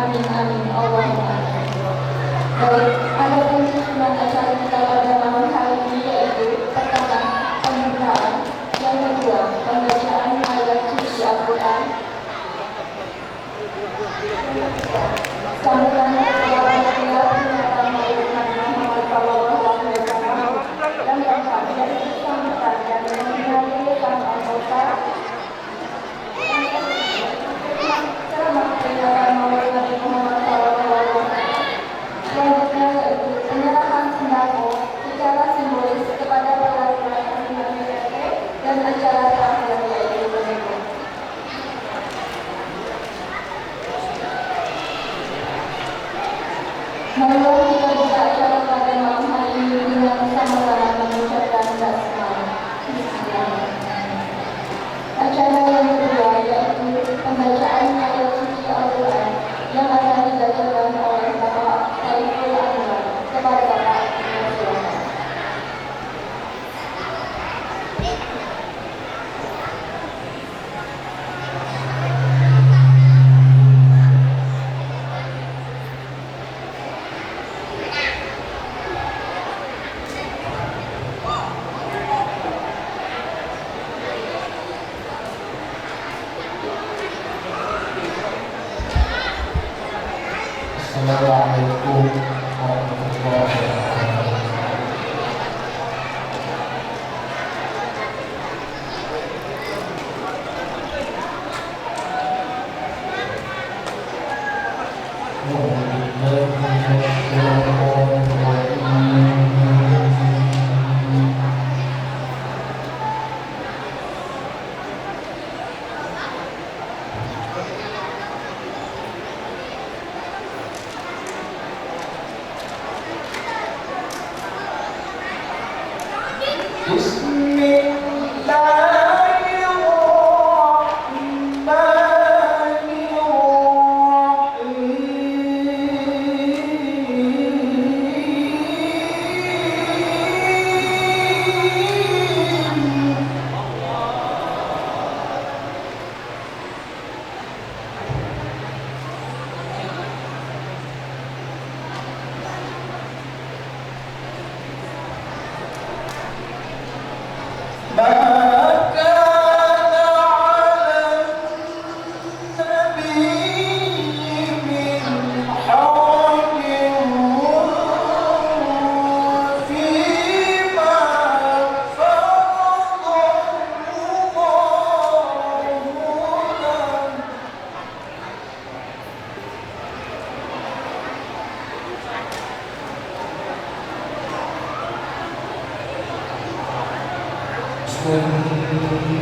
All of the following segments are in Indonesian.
Amin amin Allahumma amin. Baik, ada penyusunan acara kita pada malam hari ini yaitu pertama pembukaan, yang kedua pembacaan ayat suci Al-Quran, sambutan kepada beliau Bapak Maulana Muhammad Sallallahu Alaihi Wasallam, dan keempat dari sambutan dan menghadiri para anggota ceramah peringatan Maulid Nabi Muhammad Sallallahu Alaihi Wasallam. Selanjutnya yaitu penyerahan sembako secara simbolis kepada perwakilan pimpinan PRT dan acara terakhir yaitu penutup. Marilah kita buka acara pada malam hari ini dengan sama-sama mengucapkan basmalah. Bismillahirrahmanirrahim. Acara yang kedua yaitu pembacaan ayat suci Al-Quran yang akan dibacakan oleh Bapak Saiful Anwar. Kepada Bapak, silakan. Assalamualaikum warahmatullahi wabarakatuh.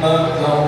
خلق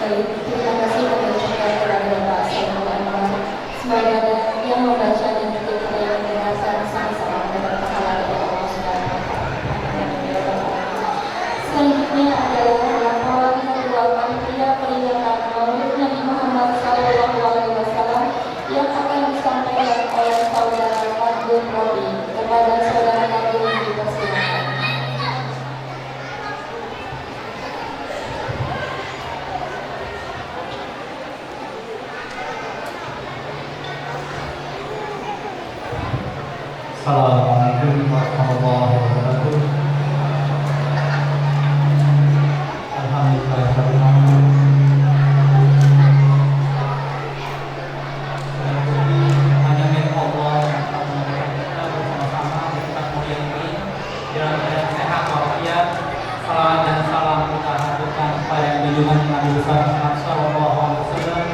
Terima kasih mengucapkan kepada Bapak Samuel Anwar. Semoga yang membaca dan juga kita yang mendengarkan sama-sama mendapat pahala dari Allah Subhanahu wa Ta'ala. Selanjutnya adalah laporan Ketua Panitia Peringatan Maulid Nabi Muhammad SAW yang akan disampaikan oleh Saudara Abdul Robi. Kepada Saudara Abdul dipersilakan. Assalamualaikum warahmatullahi wabarakatuh. Alhamdulillah. Hanya milik Allah yang akan memberikan kita bersama-sama di tempat mulia ini dalam keadaan sehat walafiat. Salawat dan salam kita haturkan kepada junjungan Nabi besar Muhammad Sallallahu Alaihi Wasallam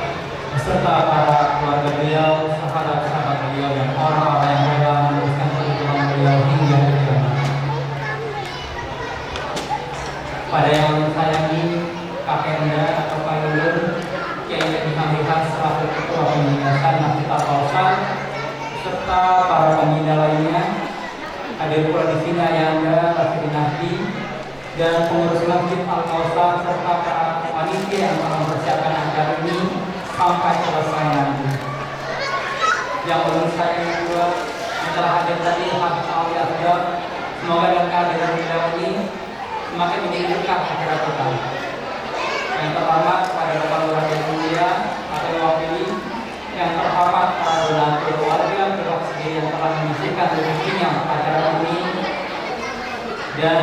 beserta para keluarga beliau, sahabat-sahabat beliau, dan orang-orang yang rela meneruskan perjuangan beliau hingga akhir. Pada yang sayangi Kapenda atau Pak Lulun, Kiai Haji Hamilhan selaku Ketua Pembinaan Masjid Al-Kausar, serta para pembina lainnya, hadir pula di sini Ayahanda Rafiqin Nahdi dan pengurus Masjid Al-Kausar serta para panitia yang telah mempersiapkan acara ini sampai selesai nanti. Yang belum saya juga yang telah hadir tadi, Hafiz Ali Asgar, semoga dengan kehadiran beliau ini semakin menjadi berkah acara kita. Yang terhormat pada Bapak Lurah yang mulia atau mewakili, yang terhormat para donatur warga berhak sendiri yang telah menyisihkan rezekinya untuk acara ini, dan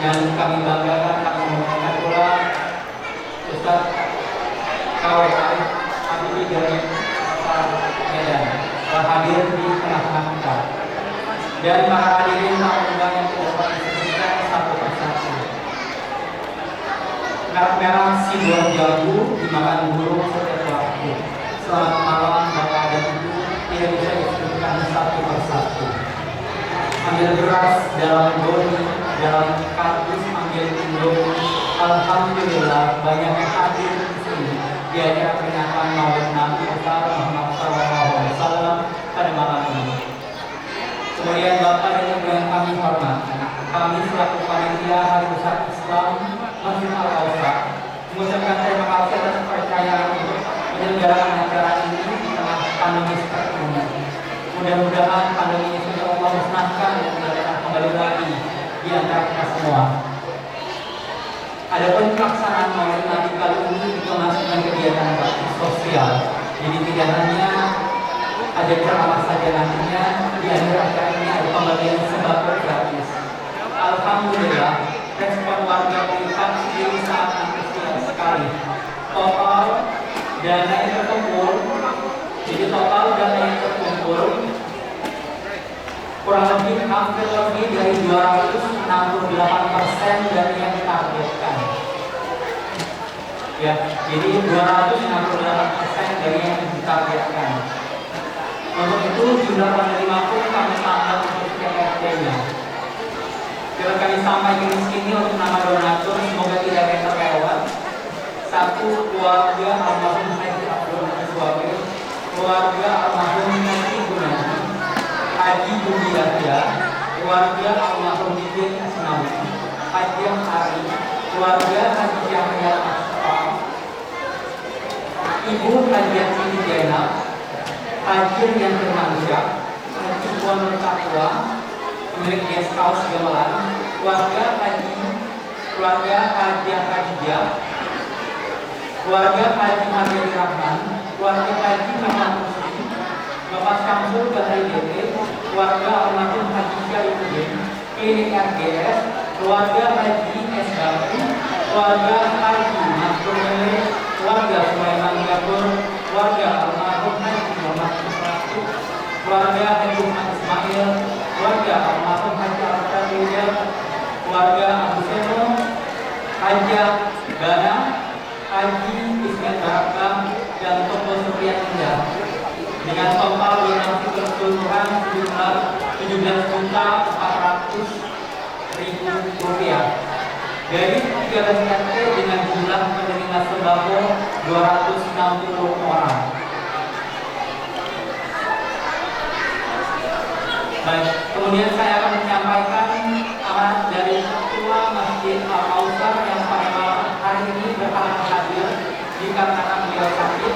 yang kami banggakan kami mengumumkan pula Ustaz KWK Habibie dari Medan telah hadir di tengah-tengah kita, dan para hadirin tamu undangan yang dapat disebutkan satu persatu. Merah simbol jago dimakan burung setiap waktu. Selamat malam Bapak dan Ibu, tidak bisa disebutkan satu persatu. Ambil beras dalam bodi, dalam kardus ambil indomie. Alhamdulillah banyak yang hadir di sini. di acara peringatan Maulid Nabi besar Muhammad SAW pada malam ini. Kemudian Bapak dan Ibu yang kami hormati, kami selaku panitia Hari Besar Islam Masjid Al-Kausar mengucapkan terima kasih atas kepercayaan untuk menyelenggarakan acara ini di tengah pandemi seperti ini. Mudah-mudahan pandemi ini sudah Allah musnahkan dan tidak kembali lagi di antara kita semua. Adapun pelaksanaan Maulid Nabi kali ini dikemas dengan kegiatan bakti sosial. Jadi tidak hanya ada ceramah saja nantinya, di akhir acara ini ada pembagian sembako gratis. Alhamdulillah, respon warga Pelikan sendiri sangat antusias sekali. Total dana yang terkumpul, jadi total dana yang terkumpul kurang lebih hampir lebih dari 268% dari yang ditargetkan. Ya, jadi 268% dari yang ditargetkan. Untuk itu jumlah penerima pun kami tambah untuk CPFD-nya. Bila kami sampaikan di sini untuk nama donatur, semoga tidak ada yang terlewat. 1. Keluarga almarhum Haji Abdul Suwabi, keluarga almarhum Haji Gunadi, Haji Budi Yahya, keluarga almarhum Didin Asnawi, Haji Hari, keluarga Haji Yahya Asfal, Ibu Haji Siti Zainab, Haji yang Firmansyah, Haji Puan Takwa, pemilik guest house Gamelan, keluarga Haji Khadijah, keluarga Haji Habib Rahman, keluarga Haji Muhammad Muslim, Bapak Syamsul Bahari DT, keluarga almarhum Haji Syaifuddin, klinik RGS, keluarga Haji S. Bakri, keluarga Haji Masrur Mele, keluarga Sulaiman Gabur, keluarga almarhum Haji Muhammad Ismail, keluarga Haji Muhammad Ismail, keluarga almarhum Haji Al-Fatihah, keluarga Abu Seno, Haji Bana, Haji Ismail Baraka, dan Toko Surya Indah dengan total donasi keseluruhan sejumlah Rp17.400.000 dari 13 RT dengan jumlah penerima sembako 260 orang. Baik, kemudian saya akan menyampaikan amanat dari Ketua Masjid Al-Kausar yang pada malam hari ini berhalangan hadir dikarenakan beliau sakit.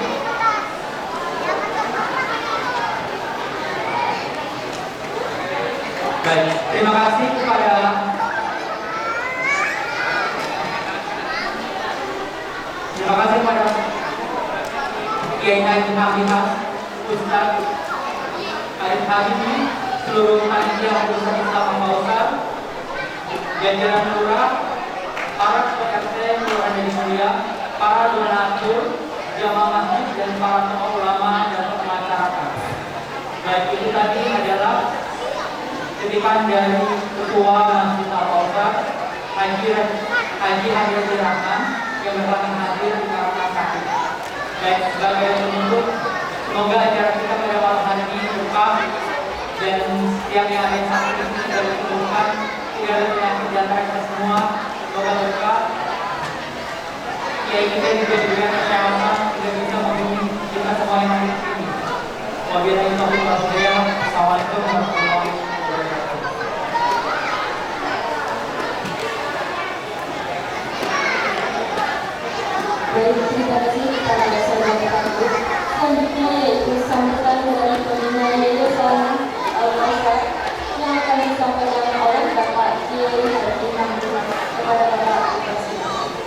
Baik, terima kasih kepada Kiai Haji Hamidah, Ustaz Arif Habibie, seluruh panitia Besar Islam Al-Kausar, jajaran lurah, para ketua RT, kelurahan yang mulia, para donatur, jamaah masjid, dan para tokoh ulama dan tokoh masyarakat. Baik, itu tadi adalah titipan dari Ketua Masjid Al-Kausar, Haji Habibie Rahman, yang berhalangan hadir karena sakit. Baik, sebagai penutup, semoga acara kita pada malam hari ini berkah dan setiap yang ada yang sakit ini tidak ditemukan, tidak ada penyakit di antara kita semua. Semoga berkah. Kiai kita juga diberikan kesehatan, tidak bisa membunuh kita semua yang ada di sini. Wabillahi taufiq wal hidayah. Assalamualaikum warahmatullahi wabarakatuh. Baik, terima kasih kepada saudara Ibu. Selanjutnya yaitu sambutan dari pembina Yayasan Al-Kausar yang akan disampaikan oleh Bapak Kiai Haji Hamidah. Kepada Bapak Presiden.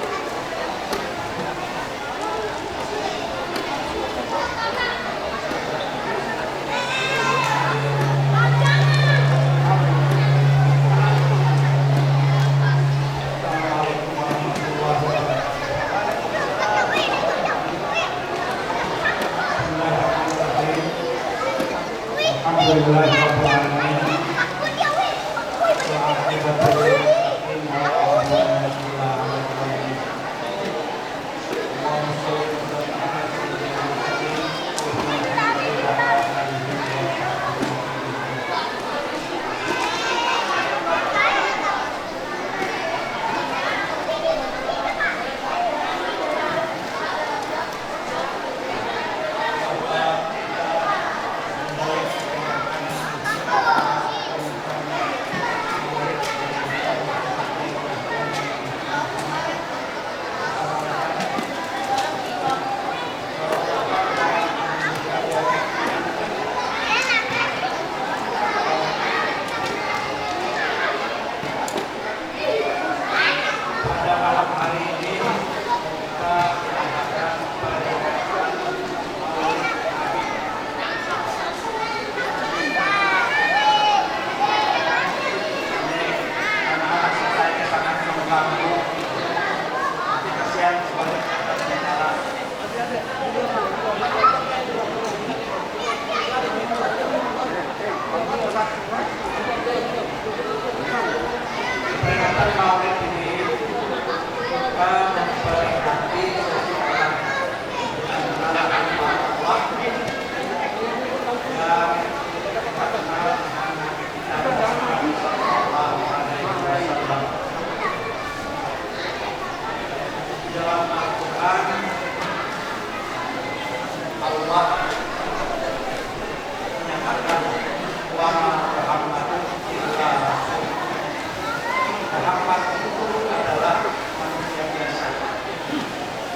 dalam Al-Quran Allah menyatakan wa ma Muhammadun illa rasul. Muhammad itu adalah manusia biasa,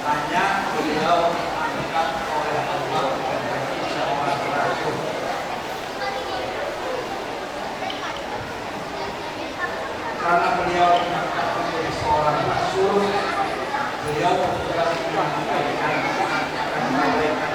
hanya beliau diangkat oleh Allah menjadi seorang rasul. Karena beliau diangkat menjadi seorang rasul, beliau bertugas menyampaikan dan memberikan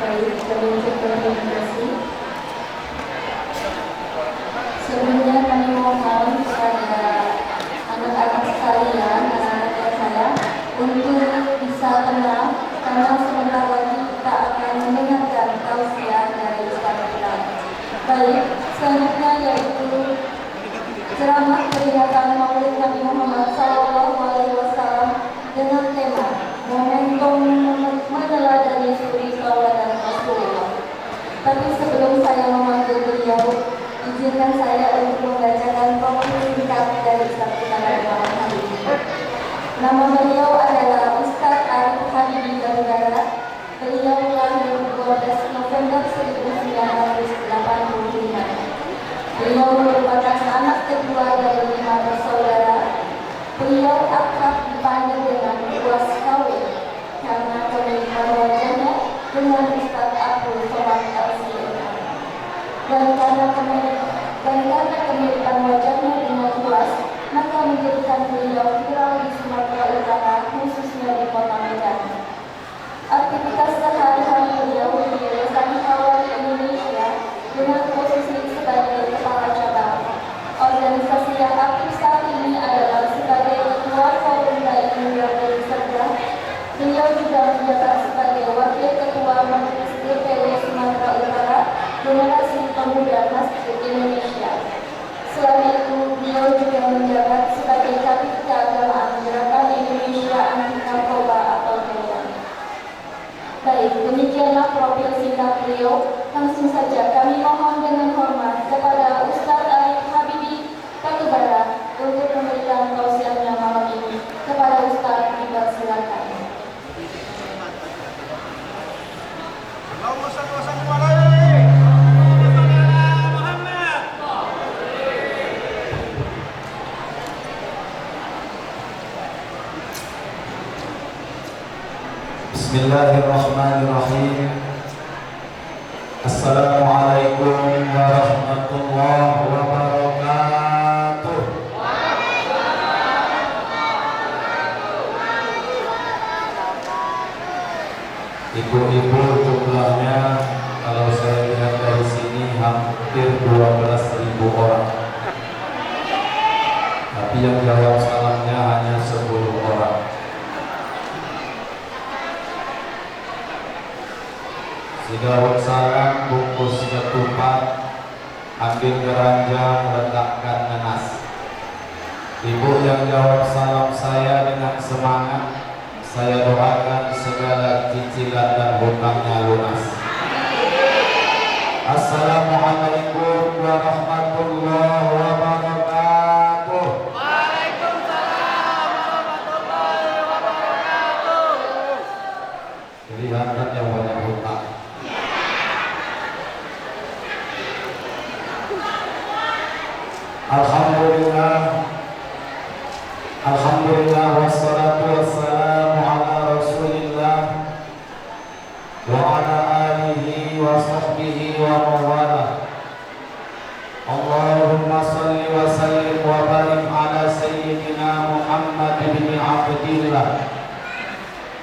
Baik, kami ucapkan terima kasih. Sebelumnya kami mohon kepada anak-anak sekalian, anak-anak saya, untuk bisa tenang karena sebentar lagi kita akan mendengarkan tausiah dari Ustaz kita. Baik, selanjutnya yaitu ceramah peringatan Maulid Nabi Muhammad SAW dengan tema Momentum Meneladani Suri Tauladan Rasulullah. Tapi sebelum saya memanggil beliau, izinkan saya untuk membacakan profil singkat dari Ustaz kita pada malam hari ini. Nama beliau adalah Ustaz Arif Habibi Darugara. Beliau lahir 12 November 1985. Beliau merupakan anak kedua dari 5 bersaudara. Beliau akrab dipanggil dengan Buas Kawin karena kemiripan wajahnya dengan Ustaz Abdul Somad LCM. Dan karena kemiripan wajahnya dengan Buas, maka menjadikan beliau viral di Sumatera Utara, khususnya di kota Medan. Aktivitas sehari-hari beliau di Yayasan Kawal Indonesia dengan posisi sebagai kepala cabang. Organisasi yang aktif saat ini adalah sebagai Ketua Forum Dai Mulia Serda. Beliau juga menjabat sebagai Wakil Ketua Majelis DPW Sumatera Utara Generasi Pemuda Masjid Indonesia. Selain itu, beliau juga menjabat sebagai Kabid Keagamaan Gerakan Indonesia Anti Narkoba atau GENAR. Baik, demikianlah profil singkat beliau. Langsung saja kami mohon dengan hormat kepada Ustaz Arif Habibi Batubara untuk memberikan tausiahnya malam ini. Kepada Ustaz, dipersilakan. Allahumma shalli wa sallim alaihi. Bismillahirrahmanirrahim. Assalamualaikum warahmatullahi wabarakatuh. Ibu-ibu jumlahnya kalau saya lihat dari sini hampir 12.000 orang. Tapi yang jawab salamnya hanya 10 orang. Daun salam bungkus ketupat, ambil keranjang, letakkan nanas. Ibu yang jawab salam saya dengan semangat, saya doakan segala cicilan dan hutangnya lunas. Assalamualaikum warahmatullahi wabarakatuh. Waalaikumsalam warahmatullahi wabarakatuh. Kelihatan yang banyak hutang. Alhamdulillah wassalatu wassalamu ala Rasulillah wa ala alihi wa sahbihi wa mawala. Allahumma salli wa sallim wa barik ala sayyidina Muhammad bin Abdillah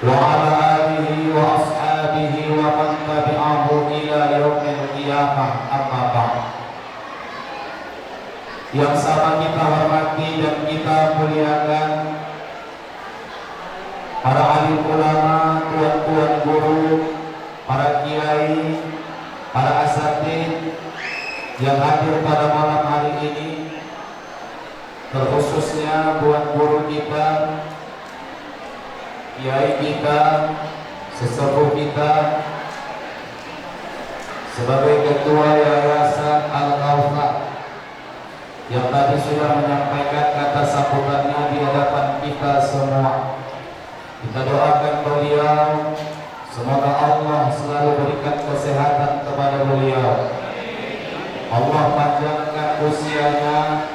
wa ala alihi wa ashabihi wa man tabi'ahu ila yaumil qiyamah, amma ba'd. Yang sama kita hormati dan kita muliakan para alim ulama, tuan-tuan guru, para kiai, para asatidz yang hadir pada malam hari ini, terkhususnya buat guru kita, kiai kita, sesepuh kita, sebagai ketua Yayasan Al-Kautsar yang tadi sudah menyampaikan kata sambutannya di hadapan kita semua. Kita doakan beliau, semoga Allah selalu berikan kesehatan kepada beliau. Allah panjangkan usianya,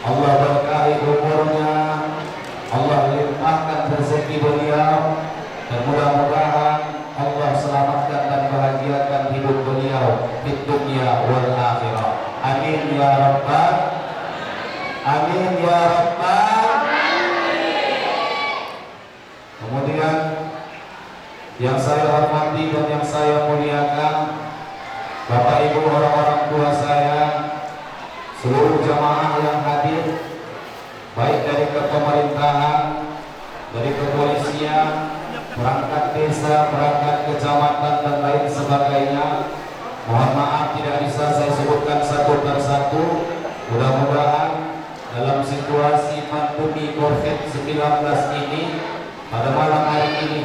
Allah berkahi umurnya, Allah limpahkan rezeki beliau, dan mudah-mudahan Allah selamatkan dan bahagiakan hidup beliau di dunia wal akhirah. Amin ya rabbal. Amin ya rabbal. Kemudian yang saya hormati hormati dan yang saya muliakan, Bapak Ibu orang-orang tua saya, seluruh jamaah yang hadir, baik dari pemerintahan, dari kepolisian, perangkat desa, perangkat kecamatan dan lain sebagainya. Mohon maaf tidak bisa saya sebutkan satu persatu. Mudah-mudahan dalam situasi pandemi COVID-19 ini, pada malam hari ini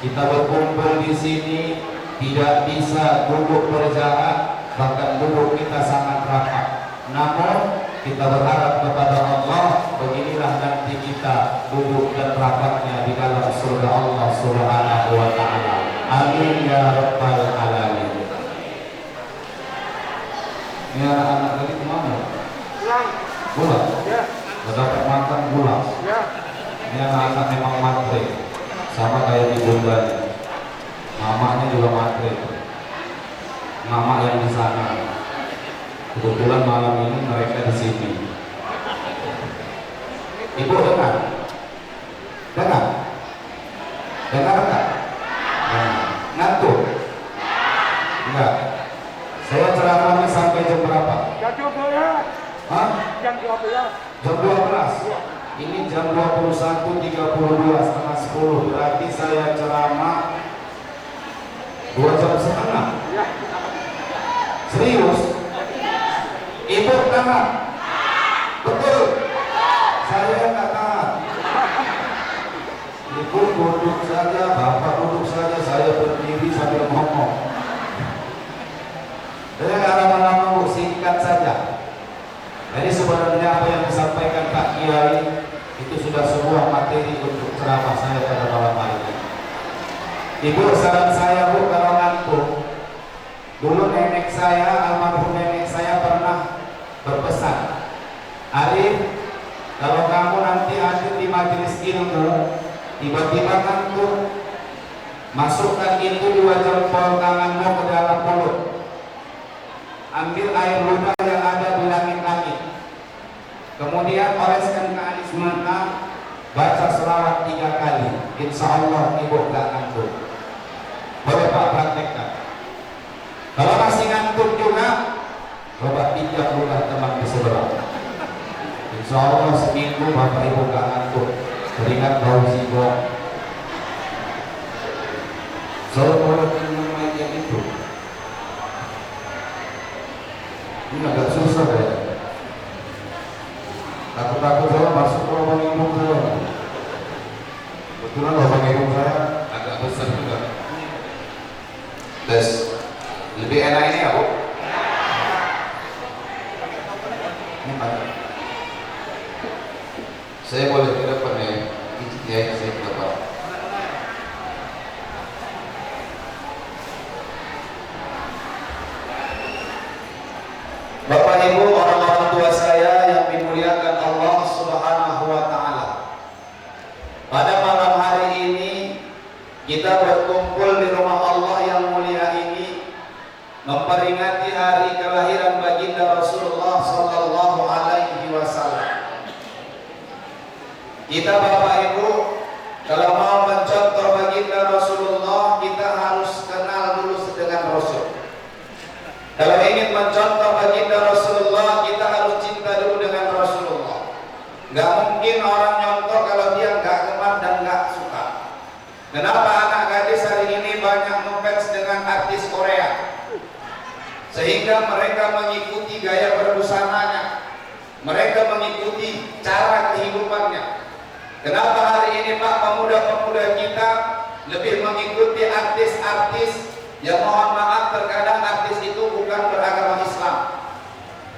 kita berkumpul di sini tidak bisa duduk berjarak, bahkan duduk kita sangat rapat. Namun kita berharap kepada Allah, beginilah nanti kita duduk dan rapatnya di dalam surga Allah Subhanahu wa taala. Amin ya rabbal alamin. Ini anak-anak tadi kemana? Pulang. Gak dapat makan pulang. Ini anak-anak memang matre, sama kayak di bundanya. Mamanya juga matre. Mama yang di sana. Kebetulan malam ini mereka di sini. Ibu dengar? Dengar? Dengar enggak? Ngantuk? Enggak. Saya ceramahnya sampai jam berapa? Hah? Jam 12. Ini jam 21.32, setengah 10. Berarti saya ceramah 2 jam setengah. Serius? Ibu tahan? Betul? Saya nggak tahan. Ibu duduk saja, bapak duduk saja, saya berdiri sambil ngomong. Saya nggak lama-lama, singkat saja. Jadi sebenarnya apa yang disampaikan Pak Kiai itu sudah sebuah materi untuk ceramah saya pada malam hari ini. Ibu, saran saya Bu, kalau ngantuk, dulu nenek saya, almarhum nenek saya pernah berpesan, Arif, kalau kamu nanti hadir di majelis ilmu, tiba-tiba ngantuk, masukkan itu 2 jempol tanganmu ke dalam mulut, ambil air ludah yang ada di langit-langit, kemudian oleskan ke alis mata, baca selawat 3 kali, insya Allah ibu gak ngantuk. Boleh Pak praktekkan. Kalau masih ngantuk juga, coba pinjam ludah teman di sebelah. Insya Allah seminggu Bapak Ibu gak ngantuk, teringat bau sibuk. Saya boleh pinjam lagi itu. Ini agak susah ya. Takut-takut saya masuk ke lubang hidung saya. Kebetulan lubang hidung saya agak besar juga. Tes, lebih enak ini ya Bu? Ini Pak. Saya boleh ke depan ya, saya ke depan. Bapak Ibu orang-orang tua saya yang dimuliakan Allah Subhanahu wa taala. Pada malam hari ini kita berkumpul di rumah Allah yang mulia ini memperingati hari kelahiran baginda Rasulullah sallallahu alaihi wasallam. Kita Bapak Ibu kalau mau mencontoh baginda Rasulullah, kita harus kenal dulu dengan Rasul. Kalau ingin mencontoh baginda Rasulullah, kita harus cinta dulu dengan Rasulullah. Gak mungkin orang nyontoh kalau dia gak gemar dan gak suka. Kenapa anak gadis hari ini banyak ngefans dengan artis Korea? Sehingga mereka mengikuti gaya berbusananya, mereka mengikuti cara kehidupannya. Kenapa hari ini Pak, pemuda-pemuda kita lebih mengikuti artis-artis yang mohon maaf terkadang artis itu bukan beragama Islam.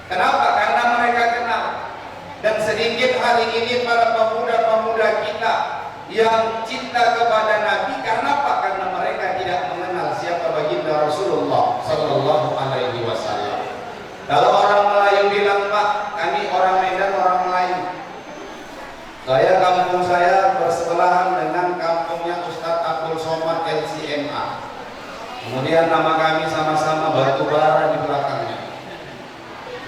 Kenapa? Karena mereka kenal. Dan sedikit hari ini para pemuda-pemuda kita yang cinta kepada Nabi, karena apa? Karena mereka tidak mengenal siapa baginda Rasulullah sallallahu alaihi wasallam. Kalau orang Melayu bilang, Pak, kami orang Medan, orang Melayu. Kampung saya bersebelahan dengan kampungnya Ustadz Abdul Somad LCMA. Kemudian nama kami sama-sama Batubara di belakangnya.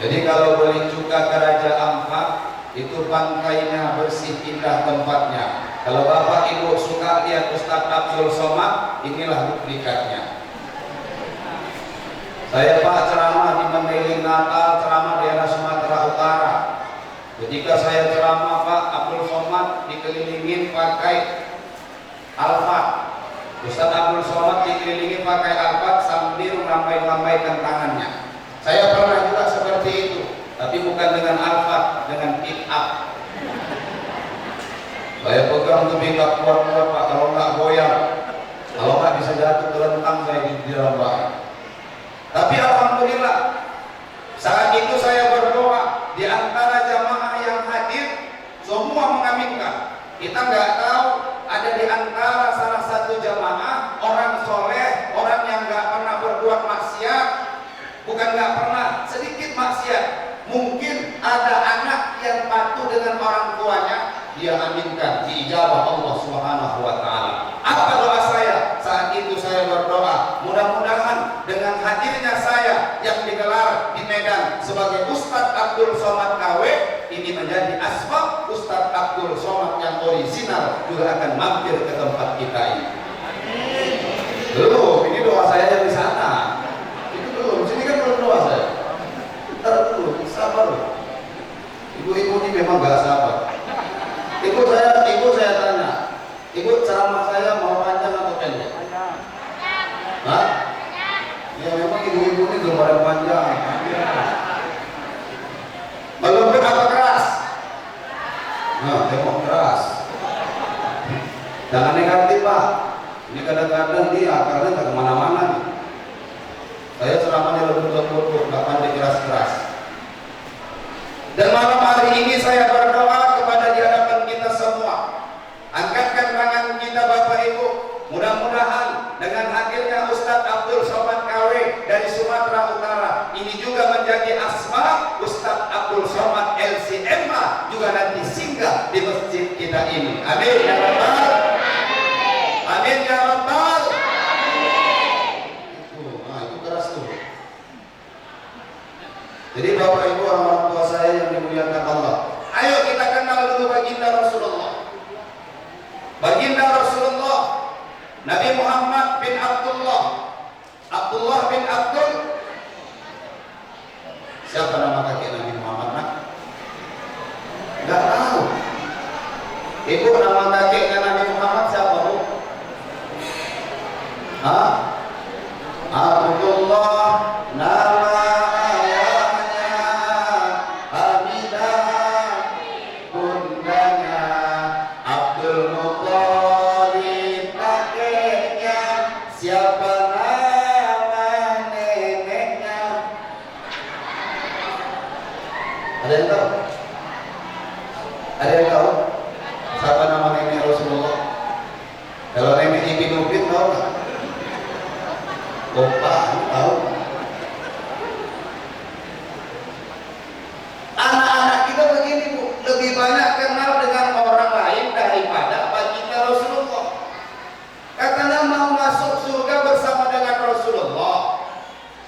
Jadi kalau beli cuka ke Raja Ampat, itu pantainya bersih, indah tempatnya. Kalau Bapak Ibu suka lihat Ustadz Abdul Somad, inilah duplikatnya. Saya Pak ceramah di Mandailing Natal, ceramah daerah Sumatera Utara. Ketika saya ceramah Pak Abdul Somad dikelilingin pakai Alphard. Ustaz Abdul Somad dikelilingi pakai Alphard sambil melambai-lambaikan tangannya. Saya pernah juga seperti itu, tapi bukan dengan Alphard, dengan pick up. Saya pegang tuh pick up kuat-kuat Pak, kalau nggak goyang, kalau nggak bisa jatuh terlentang saya di dalam Pak. Tapi alhamdulillah saat itu saya berdoa, di antara jamaah yang hadir semua mengaminkan. Kita nggak tahu ada di antara salah satu jamaah orang soleh, orang yang nggak pernah berbuat maksiat, bukan nggak pernah, sedikit maksiat. Mungkin ada anak yang patuh dengan orang tuanya, dia aminkan diijabah Allah Subhanahu wa Ta'ala. Apa doa saya? Saat itu saya berdoa, mudah-mudahan dengan hadirnya saya yang digelar di Medan sebagai Ustadz Abdul Somad KW, ini menjadi asbab Ustadz Abdul Somad yang orisinal juga akan mampir ke tempat kita ini. Belum, ini doa saya yang di sana. Itu belum, sini kan belum doa saya. Ntar dulu, sabar. Ibu-ibu ini memang gak sabar. Ibu saya tanya, ibu ceramah saya mau panjang atau pendek? Hah? Ya memang ibu-ibu ini gemar panjang. Melembut apa keras? Nah, tengok keras. Jangan negatif Pak. Ini kadang-kadang dia akarnya tak kemana-mana nih. Saya ceramahnya lembut-lembut, nggak pandai keras-keras. Dan malam hari ini saya berdoa kepada di hadapan kita semua. Angkatkan tangan kita Bapak Ibu. Mudah-mudahan dengan hadirnya Ustadz Abdul Somad KW dari Sumatera Utara, ini juga menjadi asma Ustadz Abdul Somad LCMA juga nanti singgah di masjid kita ini. Amin ya Rabbal. Amin ya Rabbal. Itu keras tuh. Jadi Bapak Ibu orang tua saya yang dimuliakan Allah, ayo kita kenal dulu baginda Rasulullah. Baginda Rasulullah Nabi Muhammad bin Abdullah, Abdullah bin Abdul. Siapa nama kakek Nabi Muhammad? Nak? Enggak tahu. Ibu nama kakeknya Nabi Muhammad siapa Bu? Hah? Abdullah nama ayahnya, Hamidah bundanya, Abdul Muthalib kakeknya, siapa nama neneknya? Ada yang tahu? Ada yang tahu? Siapa nama nenek Rasulullah? Kalau nenek Ibn Ubin tahu nggak? Opa, tahu? Anak-anak kita begini Bu, lebih banyak kenal dengan orang lain daripada baginda Rasulullah. Katanya mau masuk surga bersama dengan Rasulullah.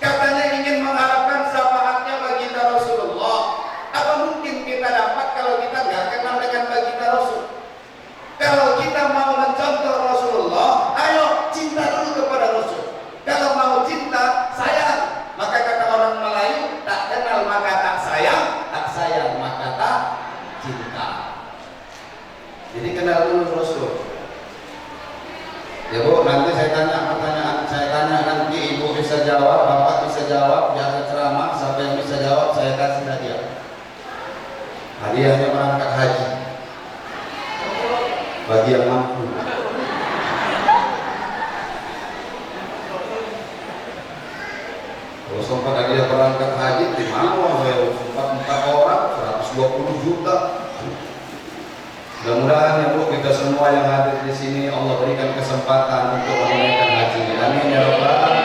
Katanya ingin mengharapkan syafaatnya baginda Rasulullah. Apa mungkin kita dapat kalau kita nggak kenal dengan baginda Rasul? Kalau kita mau mencontoh Rasulullah, ayo cinta dulu kepada Rasul. Kalau mau cinta, sayang. Maka kata orang Melayu, tak kenal maka tak sayang maka tak cinta. Jadi kenal dulu Rasul. Ya Bu, nanti saya tanya pertanyaan, saya tanya nanti Ibu bisa jawab, Bapak bisa jawab, jangan ceramah, siapa yang bisa jawab saya kasih hadiah. Hadiahnya berangkat haji bagi yang mampu. Kalau sempat hadiah berangkat haji, di mana saya sempat 4 orang, 120 juta. Mudah-mudahan ya Bu, kita semua yang hadir di sini Allah berikan kesempatan untuk menunaikan haji. Amin ya Rabbal alamin.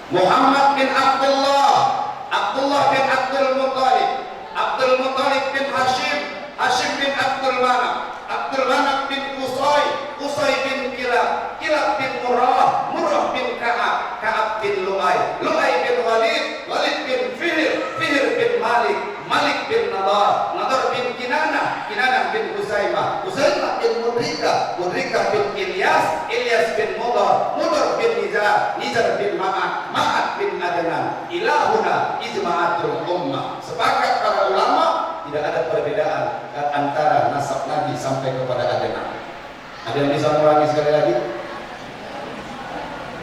Muhammad bin Abdullah, Abdullah bin Abdul Muthalib, Abdul Muthalib bin Hashim, Hashim bin Abdul Manaf, Abdul Manaf bin Qusay, Qusay bin Kilab, Kilab bin Murrah, Murrah bin Ka'ab, Ka'ab bin Lu'ay, Lu'ay bin Walid, Walid bin Fihr, Fihr bin Malik, Malik bin Nadar, Nadar bin Kinanah, Kinanah bin Husaymah, Husaymah bin Mut'im, Mudrika bin Ilyas, Ilyas bin Mudar, Mudar bin Nizar, Nizar bin Ma'ad, Ma'ad bin Adnan. Ilahuna ijma'atul ummah. Sepakat para ulama tidak ada perbedaan antara nasab Nabi sampai kepada Adnan. Ada yang bisa mengulangi sekali lagi?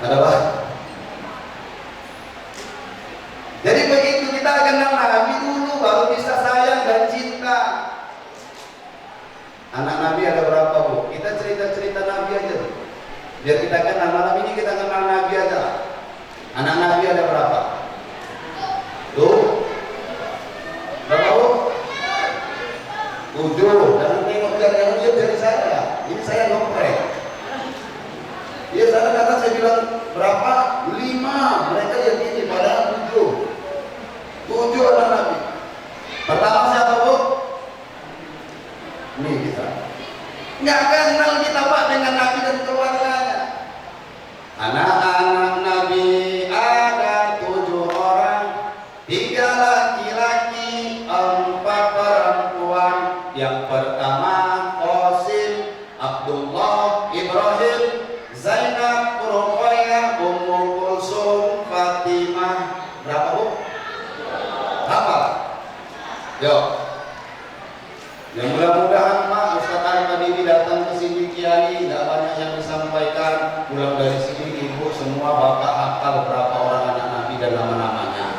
Ada apa? Jadi begitu kita kenal Nabi dulu baru bisa sayang dan cinta. Anak Nabi ada berapa, Bu? Kita cerita-cerita Nabi aja tuh. Biar kita kenal malam ini, kita kenal Nabi aja. Anak Nabi ada berapa? Tuh. Berapa, Bu? 7. Jangan tengok yang lihat dari saya. Ini saya ngoprek. Ya sana kata saya bilang berapa? 5. Mereka yang ini pada 7. 7 anak Nabi. Pertama siapa, Bu? Ini kita. Nggak kenal kita, Pak, dengan Nabi dan keluarganya. Anak-anak Nabi ada 7 orang, 3 laki-laki, 4 perempuan. Yang pertama Qasim, Abdullah, Ibrahim, Zainab, Ruqayyah, Ummu Kulsum, Fatimah. Berapa, Bu? Hafal? Yuk. Yang mudah-mudahan Pak Ustaz Al-Qadiri datang ke sini Kiai, tidak banyak yang disampaikan. Pulang dari sini Ibu semua Bapak hafal berapa orang anak Nabi dan nama-namanya.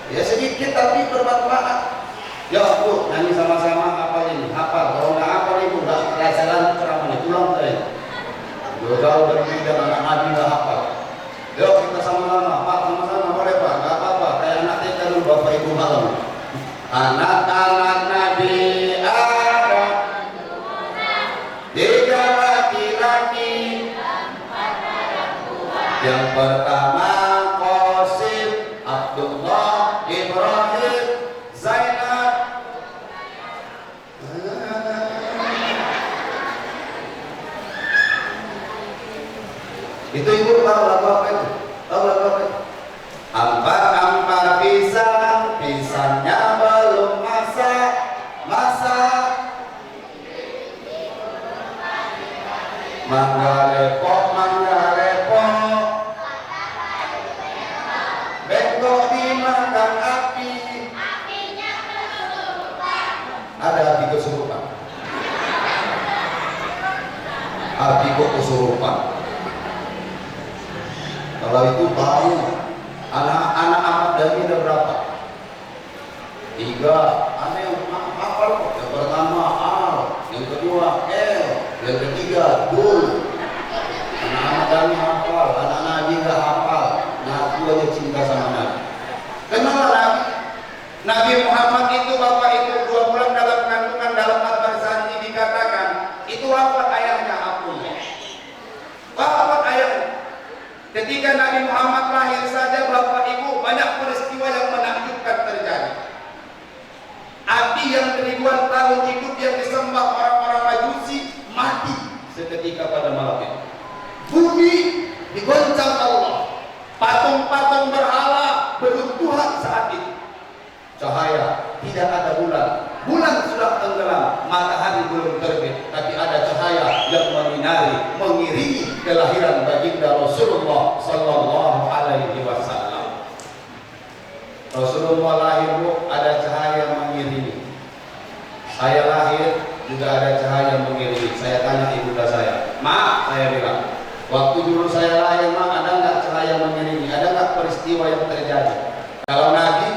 Ya sedikit tapi bermanfaat. Ya Bu, nyanyi sama-sama hafal ini. Hafal. Kalau nggak hafal Ibu nggak jalan ceramahnya. Pulang saya. Jauh dari bidang anak Nabi nggak hafal. Yuk kita sama-sama. Pak sama-sama boleh Pak. Nggak apa-apa. Kayak anak TK dulu Bapak Ibu malam. Anak-anak Nabi ada 3 laki-laki. Yang pertama Qasim, Abdullah, Ibrahim, Zainab. Itu Ibu tahu lagu apa itu? Tahu lagu apa itu? Ampar-ampar pisang, pisangnya belum masak. Mangga lepok, bengkok dimakan api. Ada api kesurupan. Api kok kesurupan. Kalau itu tahu. Anak-anak Ahmad Dhani ada berapa? 3. Ada yang hafal. Yang pertama Al, yang kedua L, yang ketiga Dul. Anak Ahmad Dhani hafal, anak Nabi nggak hafal. Ngaku aja cinta sama Nabi. Kenapa Nabi? Nabi Muhammad itu Bapak Ibu 2 bulan dalam kandungan dalam Al-Barzanji dikatakan itu wafat ayahnya Abdullah. Wafat ayahnya. Ketika Nabi Muhammad lahir saja Bapak Ibu banyak peristiwa yang menakjubkan terjadi. Api yang ribuan tahun hidup yang disembah orang-orang Majusi mati seketika pada malam itu. Bumi digoncang Allah. Patung-patung berhala beruntuhan saat itu. Cahaya, tidak ada bulan. Bulan sudah tenggelam, matahari belum terbit, tapi ada cahaya yang menyinari, mengiringi kelahiran baginda Rasulullah Sallallahu Alaihi Wasallam. Rasulullah lahir, Bu, ada cahaya mengiringi. Saya lahir juga ada cahaya mengiringi. Saya tanya ibunda saya, Ma, saya bilang, waktu dulu saya lahir, Ma, ada nggak cahaya mengiringi? Ada nggak peristiwa yang terjadi? Kalau Nabi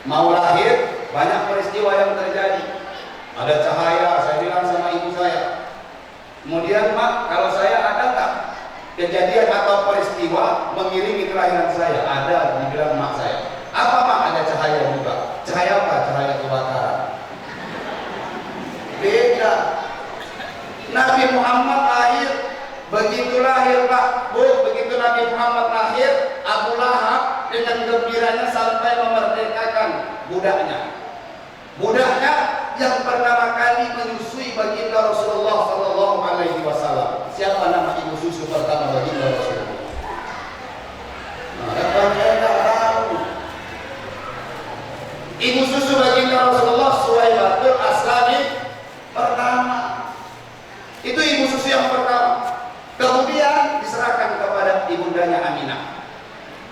mau lahir, banyak peristiwa yang terjadi. Ada cahaya, saya bilang sama ibu saya. Kemudian, Mak, kalau saya ada nggak kejadian atau peristiwa mengiringi kelahiran saya? Ada, dibilang mak saya. Apa, Mak? Ada cahaya juga. Cahaya apa? Cahaya kebakaran. Beda. Nabi Muhammad lahir, begitu lahir Pak, Bu, begitu Nabi Muhammad lahir, Abu Lahab dengan gembiranya sampai memerdekakan budaknya. Budaknya yang pertama kali menyusui baginda Rasulullah Sallallahu Alaihi Wasallam. Siapa nama ibu susu pertama baginda Rasulullah? Saya tidak tahu. Ibu susu baginda Rasulullah Suwaibatul Aslami pertama. Itu ibundanya Aminah.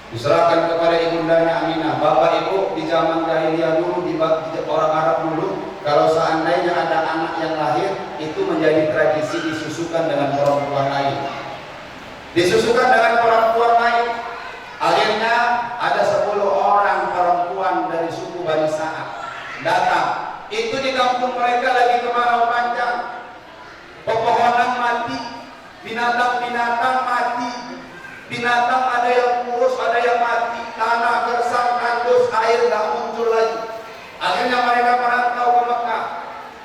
Diserahkan kepada ibundanya Aminah. Bapak ibu di zaman jahiliyah dulu, di orang Arab dulu, kalau seandainya ada anak yang lahir, itu menjadi tradisi disusukan dengan perempuan lain. Disusukan dengan perempuan lain. Akhirnya ada 10 orang perempuan dari suku Bani Sa'ad datang. Itu di kampung mereka lagi kemarau panjang. Pepohonan mati, binatang-binatang mati. Binatang ada yang kurus, ada yang mati. Tanah gersang, kandus, air nggak muncul lagi. Akhirnya mereka merantau ke Mekah.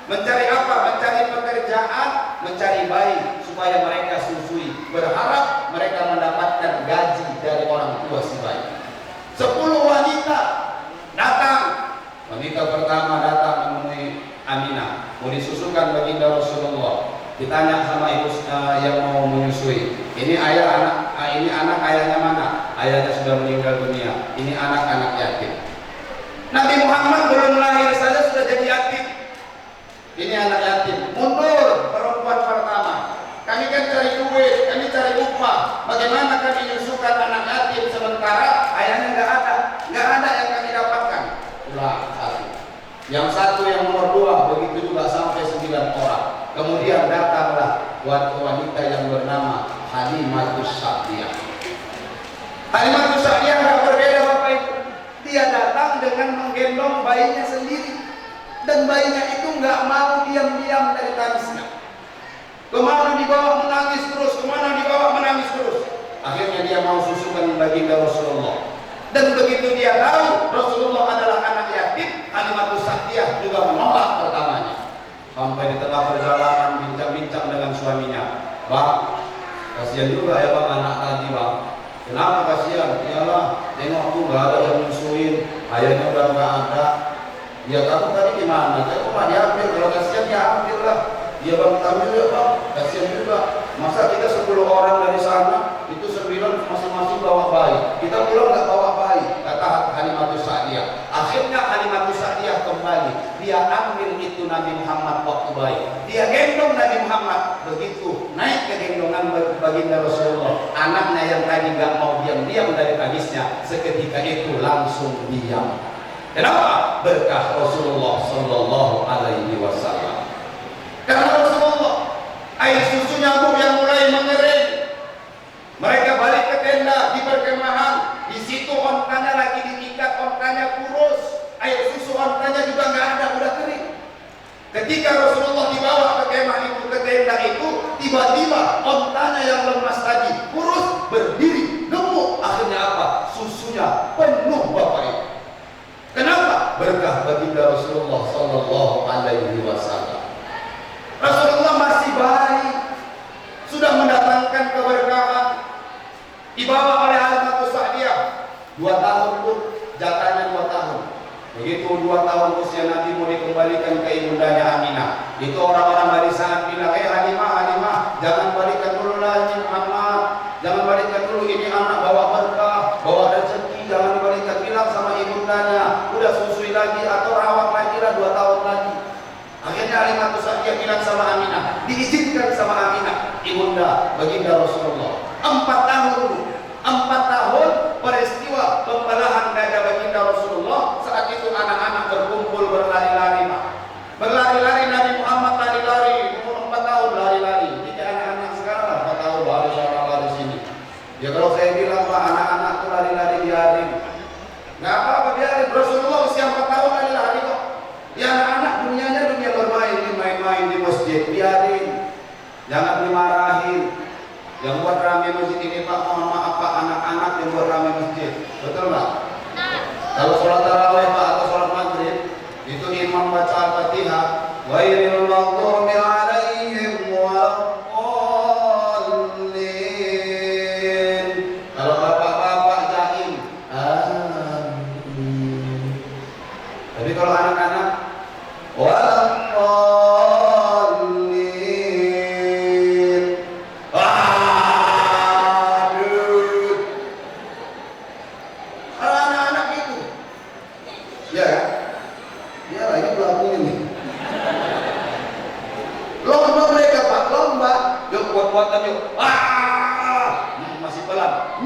Mencari apa? Mencari pekerjaan, mencari bayi supaya mereka susui. Berharap mereka mendapatkan gaji dari orang tua si bayi. 10 wanita datang. Wanita pertama datang menemui Aminah, mau disusukan baginda Rasulullah. Ditanya sama ibu yang mau menyusui, ini anak ayahnya mana? Ayahnya sudah meninggal dunia. Ini anak-anak yatim. Nabi Muhammad belum lahir saja sudah jadi yatim. Ini anak yatim. Mundur perempuan pertama. Kami kan cari duit, kami cari upah. Bagaimana kami menyusukan anak yatim sementara ayahnya nggak ada yang kami dapatkan. Ulang satu. Yang satu, yang nomor 2, begitu juga sampai 9 orang. Kemudian datanglah wanita yang bernama Halimatus Sa'diyah. Halimatus Sa'diyah nggak berbeda Bapak Ibu. Dia datang dengan menggendong bayinya sendiri, dan bayinya itu nggak mau diam-diam dari tangisnya. Kemana dibawa menangis terus, kemana dibawa menangis terus. Akhirnya dia mau susukan baginda Rasulullah. Dan begitu dia tahu Rasulullah adalah anak yatim, Halimatus Sa'diyah juga menolak pertamanya. Sampai di tengah perjalanan bincang-bincang dengan suaminya, Bang, kasihan juga ya Bang anak tadi Bang. Kenapa kasihan? Iyalah, tengok aku gak ada yang nyusuin, ayahnya udah gak ada. Ya kamu tadi gimana? Saya kok gak diambil? Kalau kasihan ya ambil lah. Ya Bang, ambil ya Bang, kasihan juga. Masa kita 10 orang dari sana, itu 9 masing-masing bawa bayi. Kita pulang gak bawa bayi, kata Halimatus Sa'diyah. Akhirnya Halimatus Sa'diyah kembali. Dia ambil itu Nabi Muhammad waktu bayi. Dia gendong Nabi Muhammad. Begitu naik ke gendongan baginda Rasulullah, anaknya yang tadi gak mau diam-diam dari tangisnya, seketika itu langsung diam. Kenapa? Berkah Rasulullah Sallallahu Alaihi Wasallam. Karena Rasulullah, air susunya yang mulai mengering. Mereka balik ke tenda di perkemahan. Di situ ontanya lagi diikat, ontanya kurus. Air susu ontanya juga nggak ada, udah kering. Ketika Rasulullah dibawa ke kemah itu, ke tenda itu, tiba-tiba ontanya yang lemas tadi kurus, berdiri, gemuk. Akhirnya apa? Susunya penuh Bapak Ibu. Kenapa? Berkah baginda Rasulullah Sallallahu Alaihi Wasallam. Rasulullah masih baik, sudah mendatangkan keberkahan. Dibawa oleh Halimatus Sa'diyah 2 tahun pun, jatahnya 2 tahun. Begitu 2 tahun usia Nabi mau dikembalikan ke ibundanya Aminah. Itu orang-orang Bani Sa'ad bilang, Halimah, jangan balikan dulu lagi Muhammad, jangan balikan dulu, ini anak bawa berkah, bawa rezeki, jangan dibalikan. Bilang sama ibundanya, udah susui lagi atau rawat lagi lah 2 tahun lagi. Akhirnya Halimatus Sa'diyah bilang sama Aminah, diizinkan sama Aminah, ibunda baginda Rasulullah. 4 tahun peristiwa pembelahan dada baginda Rasulullah. Saat itu anak-anak berkumpul berlari-lari, Pak. Berlari-lari, Nabi Muhammad lari-lari, umur 4 tahun lari-lari. Jadi anak-anak sekarang lah 4 tahun lari sini. Ya kalau saya bilang Pak, anak-anak tuh lari-lari biarin. Nggak apa-apa biarin. Rasulullah usia 4 tahun lari-lari kok. Ya anak-anak dunianya dunia bermain, main-main di masjid, biarin. Jangan dimarahin. Yang buat rame masjid ini Pak, mohon maaf Pak, anak-anak yang buat rame masjid. Betul Pak? Kalau sholat tarawih Pak atau sholat maghrib, itu imam baca Al-Fatihah, ghairil maghdubi alaihim waladdallin. Kalau bapak-bapak jaim, amin. Tapi kalau anak-anak, waladdallin. Anak-anak itu, ya kan? Ya lagi pelakunya nih. Lomba mereka Pak, lomba. Yuk buat-buatan yuk. Masih pelan.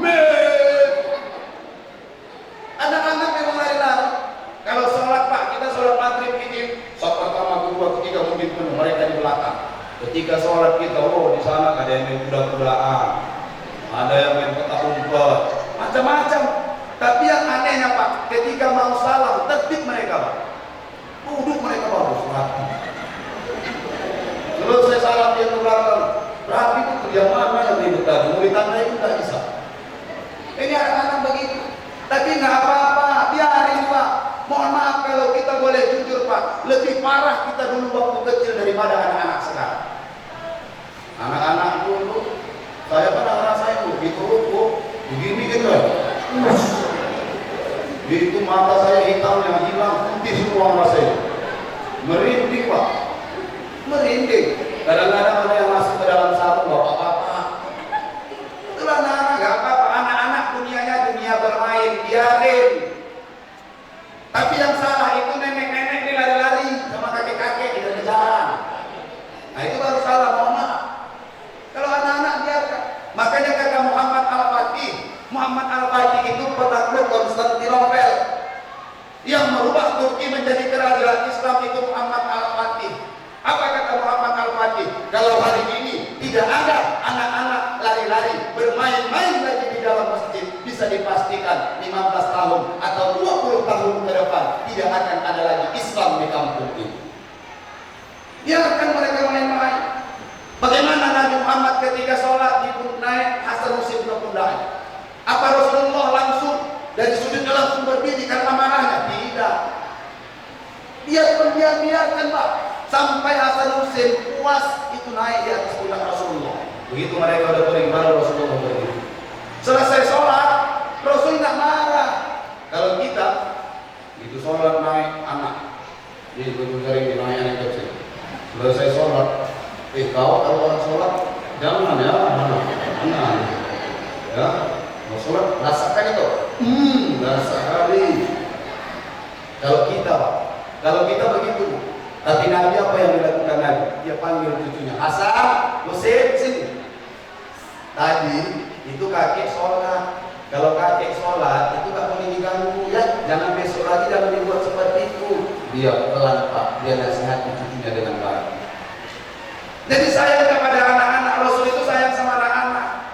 Ketika sholat kita, oh di sana ada yang main kuda-kudaan, ada yang main petak umpet, macam-macam. Tapi yang anehnya Pak, ketika mau salam, tertib mereka Pak. Duduk mereka bagus, rapi. Selesai salam dia ke belakang, rapi itu kerja mana yang ribut tadi, murid tanda itu tidak bisa. Ini anak-anak begitu. Tapi nggak apa-apa, biarin Pak. Mohon maaf kalau kita boleh jujur Pak, lebih parah kita dulu waktu kecil daripada anak-anak sekarang. Anak-anak dulu, saya pernah ngerasain begitu ruku, begini gitu ya. Itu mata saya hitamnya hilang, putih semua rasanya. Merinding Pak, merinding. Kadang-kadang ada yang masuk ke dalam sarung bapak-bapak. Itulah anak-anak, nggak apa-apa. Anak-anak dunianya dunia bermain, biarin. Tapi yang salah itu nenek-nenek ini lari-lari sama kakek-kakek di dalam jalan. Nah itu baru salah, mohon maaf. Kalau anak-anak biarkan. Makanya kata Muhammad Al-Fatih itu penakluk Konstantinopel yang merubah Turki menjadi kerajaan Islam itu Muhammad Al-Fatih. Apa kata Muhammad Al-Fatih? Kalau hari ini tidak ada anak-anak lari-lari bermain-main lagi di dalam masjid, bisa dipastikan 15 tahun atau 20 tahun ke depan tidak akan ada lagi Islam di kampung ini. Biarkan mereka main-main. Bagaimana Nabi Muhammad ketika sholat naik Hasan Husain ke pundaknya? Apa Rasulullah langsung dari sujudnya langsung berdiri karena marahnya? Tidak. Biarkan Pak, sampai Hasan Husain puas itu naik di atas pundak Rasulullah. Begitu mereka udah bering baru Rasulullah berdiri. Selesai sholat, Rasul nggak marah. Kalau kita itu sholat naik anak, ini gue sering naik anak kecil. Selesai sholat, kau kalau orang sholat jangan ya, jangan ya. Mau sholat rasakan itu, rasa kali. Kalau kita begitu. Tapi Nabi apa yang dilakukan Nabi? Dia panggil cucunya, Hasan, Husain, sini. Tadi itu kakek sholat. Kalau kakek sholat itu gak boleh diganggu ya. Jangan besok lagi, jangan dibuat seperti itu. Dia pelan Pak, dia nasihati cucunya dengan baik. Jadi sayang kepada anak-anak, Rasul itu sayang sama anak-anak.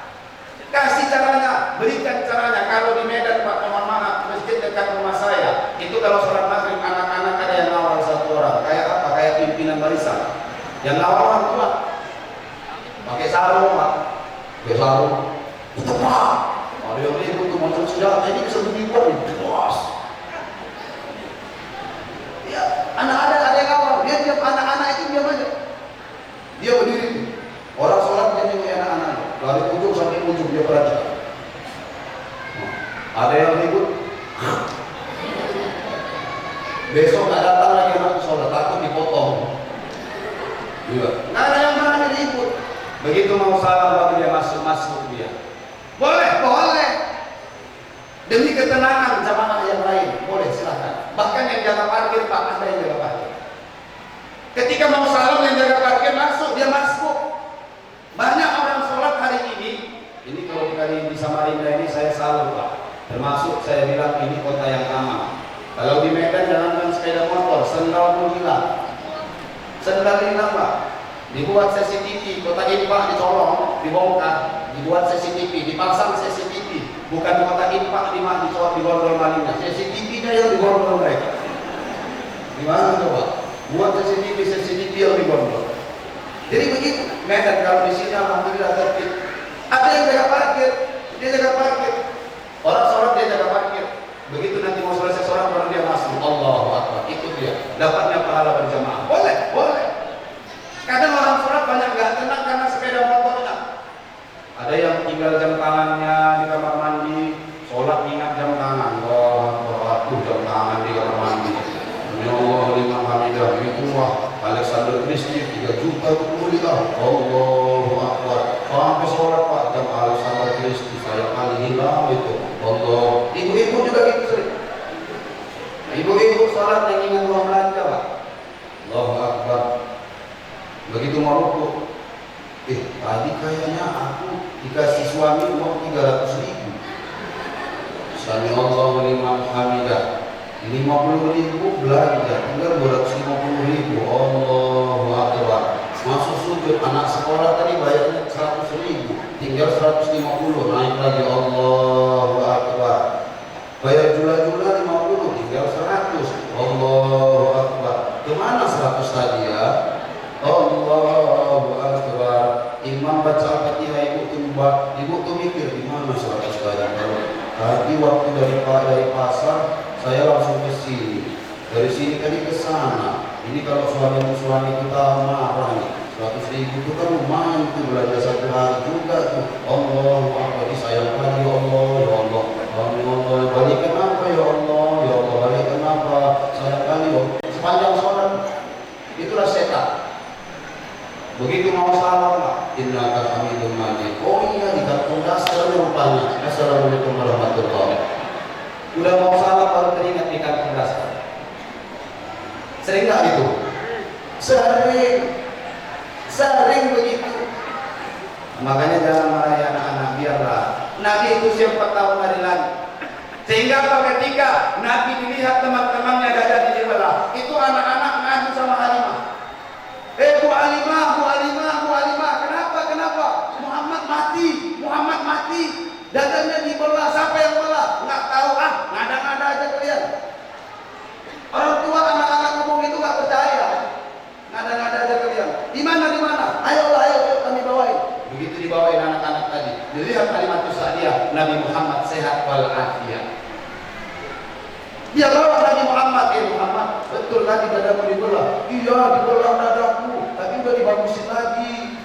Kasih caranya, berikan caranya. Kalau di Medan Pak, mohon maaf, masjid dekat rumah saya, itu kalau sholat maghrib anak-anak ada yang ngawal satu orang. Kayak apa? Kayak pimpinan barisan. Yang ngawal orang tua. Pakai sarung Pak. Pakai sarung. Itu Pak. Ada yang ribut tuh macam senjata ini bisa dibuat nih. Bos. Ya, anak-anak ada yang ngawal. Dia diam, anak-anak itu diam aja. Dia berdiri. Orang sholat dia nengok anak-anak. Dari ujung sampai ujung dia perhatikan. Ada yang ribut. Besok nggak datang lagi anak sholat, takut dipotong. Iya. Nggak ada yang berani ribut. Begitu mau salam waktu dia masuk dia. Boleh. Demi ketenangan jamaah yang lain, boleh silakan. Bahkan yang jaga parkir Pak, ada yang jaga parkir. Ketika mau salam yang jaga parkir masuk, dia masuk. Banyak orang sholat hari ini kalau kita di Samarinda ini saya salut Pak. Termasuk saya bilang ini kota yang aman. Kalau di Medan jangankan sepeda motor, sendal pun hilang. Sendal hilang Pak. Dibuat CCTV, kota Impak dicolong, dibongkar, dibuat CCTV, dipasang CCTV. Bukan di kota Impak dicolong, digondol malingnya. CCTV-nya yang digondol mereka. Gimana coba? Buat CCTV yang digondol. Jadi begitu. Medan kalau di sini alhamdulillah tertib. Ada yang jaga parkir, dia jaga parkir. Orang sholat dia jaga parkir. Begitu nanti mau selesai sholat baru dia masuk. Allahu Akbar, ikut dia. Dapatnya pahala berjamaah. Boleh. Kadang orang sholat banyak nggak tenang karena sepeda motornya. Ada yang tinggal jam tangannya di kamar mandi, sholat ingat jam tangan. Waduh, jam tangan di kamar mandi. Ya Allah, liman hamidah. Itu wah, Alexander Christie 3 juta rupiah. Allahu Akbar. Sampai sholat Pak, jam Alexander Christie saya kali hilang itu. Allah. Ibu-ibu juga gitu sering. Ibu-ibu sholat yang ingat uang belanja Pak. Allahu Akbar. Begitu mau rukuk, tadi kayaknya aku dikasih suami uang 300.000. Sami Allahu liman hamidah. 50.000 belanja, tinggal 250.000. Allahu Akbar. masuk sujud, anak sekolah tadi bayarnya 100.000, tinggal 150, naik lagi Allahu Akbar. Bayar jula-jula 50, tinggal 100, Allahu Akbar. Kemana 100 tadi ya? Allahu Akbar. Imam baca Al-Fatihah, ibu tuh mikir di mana 100 tadi. Kalau tadi waktu dari pasar saya langsung ke sini, dari sini tadi ke sana. Ini kalau suami kita marah nih, 100.000 itu kan lumayan tuh, belanja satu hari juga tuh. Allahu Akbar, disayang lagi, Allah, ya Allah, Allah, balikan apa ya Allah, ya Allah, balikan apa, sayang kali, sepanjang sholat. Itulah setan. Begitu mau salam lah, innaka hamidun majid. Oh iya, di kartu dasar rupanya. Assalamualaikum warahmatullahi wabarakatuh. Udah mau salam baru teringat di kartu dasar. Sering nggak itu? Sering begitu. Makanya jangan marahi anak-anak, biarlah. Nabi itu siapa tahu hari lagi. Sehingga ketika Nabi dilihat teman-temannya dada di belah, itu anak-anak ngadu sama Halimah. Bu Halimah, kenapa? Muhammad mati, dadanya dibelah, siapa yang belah? Nggak tahu, ngada-ngada aja kalian. Orang tua anak-anak ngomong itu nggak percaya, ngada-ngada aja kalian. Di mana? Ayo kami bawain. Begitu dibawain anak-anak tadi, dilihat Kalimatus Sa'diyah, Nabi Muhammad sehat walafiat. Dia bawa Nabi Muhammad, Muhammad, betul tadi dadamu dibelah. Iya, dibelah dadaku, tapi udah dibagusin lagi.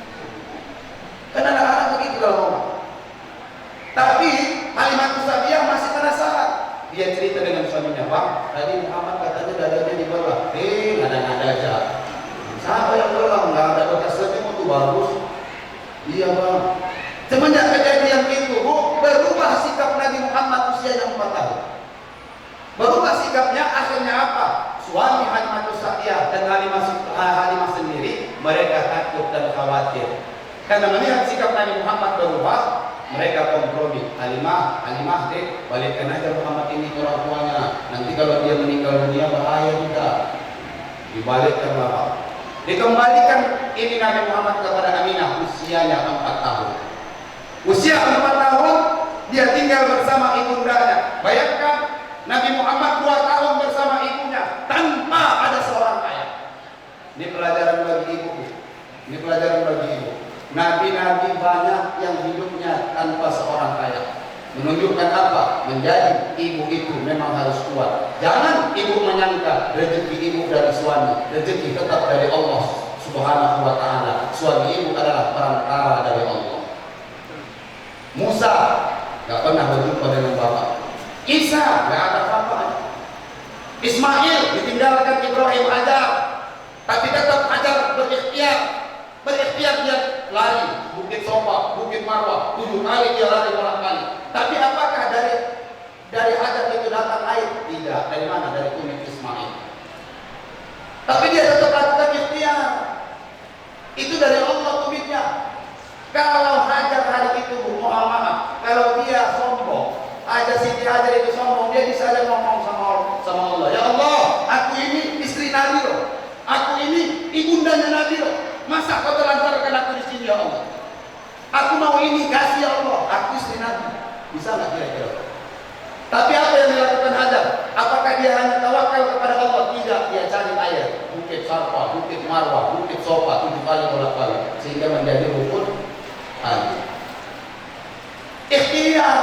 Kan anak-anak begitu kalau ngomong. Tapi Kalimatus Sa'diyah masih penasaran. Dia cerita dengan suaminya, Bang, tadi Muhammad katanya dadanya dibelah. Ngada-ngada aja. Siapa yang belah? Nggak ada bekas lagi, itu bagus. Iya, Bang. Semenjak kejadian itu, berubah sikap Nabi Muhammad usianya 4 tahun. Berubah sikapnya, akhirnya apa? Suami Kalimatus Sa'diyah dan Halimah sendiri, mereka takut dan khawatir. Karena melihat sikap Nabi Muhammad berubah, mereka kompromi. Halimah, dek, balikkan aja Muhammad ini ke orang tuanya. Nanti kalau dia meninggal dunia bahaya juga. Dibalikkan Bapak. Dikembalikan ini Nabi Muhammad kepada Aminah, usianya 4 tahun. Usia 4 tahun, dia tinggal bersama ibundanya. Bayangkan, Nabi Muhammad 2 tahun bersama ibunya tanpa ada seorang ayah. Ini pelajaran bagi ibu. Nabi-nabi banyak yang hidupnya tanpa seorang ayah. Menunjukkan apa? Menjadi ibu itu memang harus kuat. Jangan ibu menyangka rezeki ibu dari suami, rezeki tetap dari Allah Subhanahu wa Ta'ala. Suami ibu adalah perantara dari Allah. Musa gak pernah berjumpa dengan bapak. Isa gak ada apa-apa. Ismail ditinggalkan Ibrahim Hajar, tapi tetap Hajar berikhtiar dia lari Bukit Sofa, Bukit Marwah 7 kali dia lari bolak-balik. Tapi apakah dari Hajar itu datang air? Tidak. Dari mana? Dari kulit Ismail. Tapi dia tetap lakukan ikhtiar. Itu dari Allah kumitnya. Kalau Hajar hari itu, mohon maaf, kalau dia sombong, Siti Hajar itu sombong, dia bisa aja ngomong sama Allah, ya Allah, aku ini istri Nabi loh, aku ini ibundanya Nabi loh, masa kau telantarkan aku di sini ya Allah? Aku mau ini, kasih ya Allah, aku istri Nabi. Bisa nggak kira-kira? Tapi apa yang dilakukan Hajar? Apakah dia hanya tawakal kepada Allah? Tidak, dia cari air, Bukit Sarfa, Bukit Marwah, Bukit Sofa 7 kali bolak-balik, sehingga menjadi rukun air. Ikhtiar.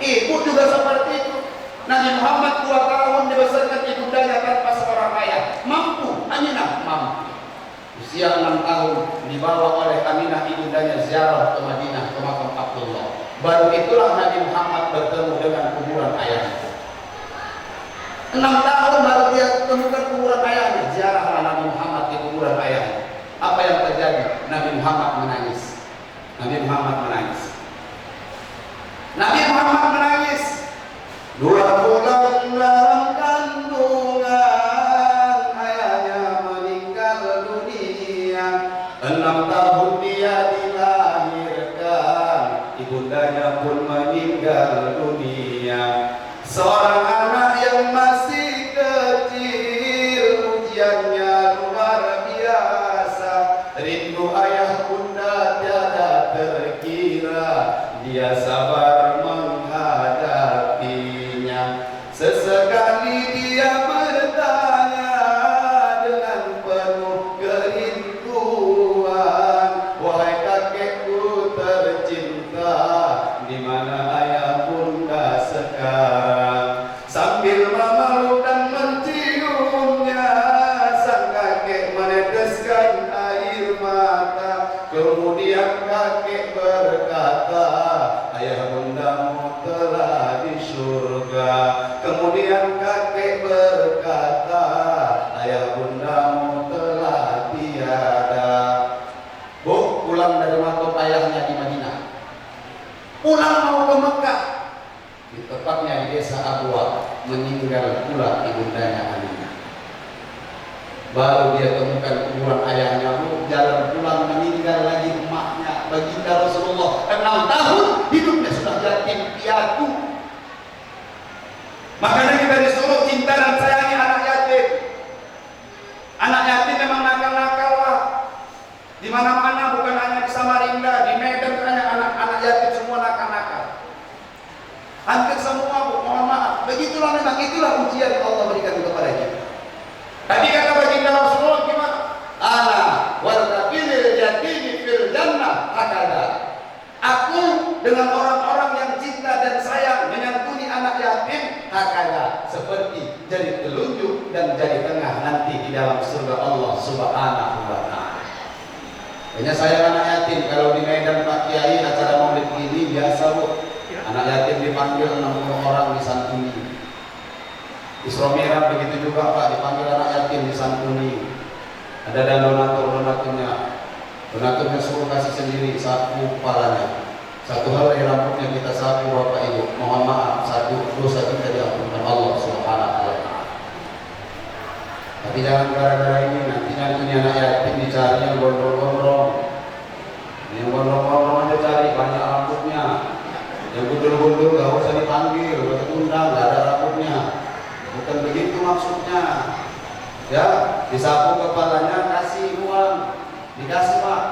Ibu juga seperti itu. Nabi Muhammad 2 tahun dibesarkan ibundanya tanpa seorang ayah. Mampu, Aminah mampu. Usia 6 tahun dibawa oleh Aminah ibundanya ziarah ke Madinah, ke makam Abdullah. Baru itulah Nabi Muhammad bertemu dengan kuburan ayahnya. 6 tahun baru dia temukan kuburan ayahnya. Ziarahlah Nabi Muhammad di kuburan ayahnya. Apa yang terjadi? Nabi Muhammad menangis. Nabi Muhammad menangis. 2 bulan dalam kandungan, ayahnya meninggal dunia. 6 tahun dia dilahirkan, ibundanya pun meninggal dunia. Seorang anak yang masih kecil, ujiannya luar biasa. Rindu dia sabar menghadapinya. Sesekali dia bertanya dengan penuh kerinduan, wahai kakekku tercinta, di mana ayah bunda sekarang? Sambil memeluk dan menciumnya, sang kakek meneteskan air mata. Kemudian kakek berkata, ayah bundamu telah di surga. Kemudian kakek berkata, ayah bundamu telah tiada. Bu, pulang dari makam ayahnya di Madinah, pulang mau ke Mekah, di tepatnya di desa Abwa, meninggal pula ibundanya Aminah. Baru dia temukan kuburan ayahnya, Bu, jalan pulang meninggal lagi emaknya, baginda Rasulullah. 6 tahun hidupnya sudah yatim piatu. Makanya kita disuruh cinta dan sayangi anak yatim. Anak yatim memang nakal-nakal, Pak. Di mana-mana, bukan hanya di Samarinda, di Medan hanya anak-anak yatim semua nakal-nakal. Hampir semua, Bu, mohon maaf. Begitulah memang, itulah ujian yang Allah berikan kepada kita. Tadi kata baginda Rasulullah gimana? Ana wartaqilil yatimi fil jannah hakada. Aku dengan orang-orang yang cinta dan sayang menyantuni anak yatim hakada, seperti jari telunjuk dan jari tengah nanti di dalam surga Allah Subhanahu wa taala. Hanya sayang anak yatim. Kalau di Medan Pak Kiai acara maulid ini biasa, Bu. Anak yatim dipanggil 60 orang disantuni. Isra Mi'raj begitu juga, Pak, dipanggil anak yatim disantuni. Ada dan donaturnya. Donaturnya suruh kasih sendiri, sapu kepalanya. Satu helai rambutnya kita sapu, Bapak Ibu. Mohon maaf, satu dosa kita diampunkan Allah Subhanahu wa taala. Tapi jangan gara-gara ini nanti anak yatim dicari yang gondrong-gondrong. Yang gondrong-gondrong aja cari, banyak rambutnya. Yang gundul-gundul gak usah dipanggil, gak usah undang, gak ada rambutnya. Bukan begitu maksudnya. Ya, disapu kepalanya, kasih uang, dikasih, Pak.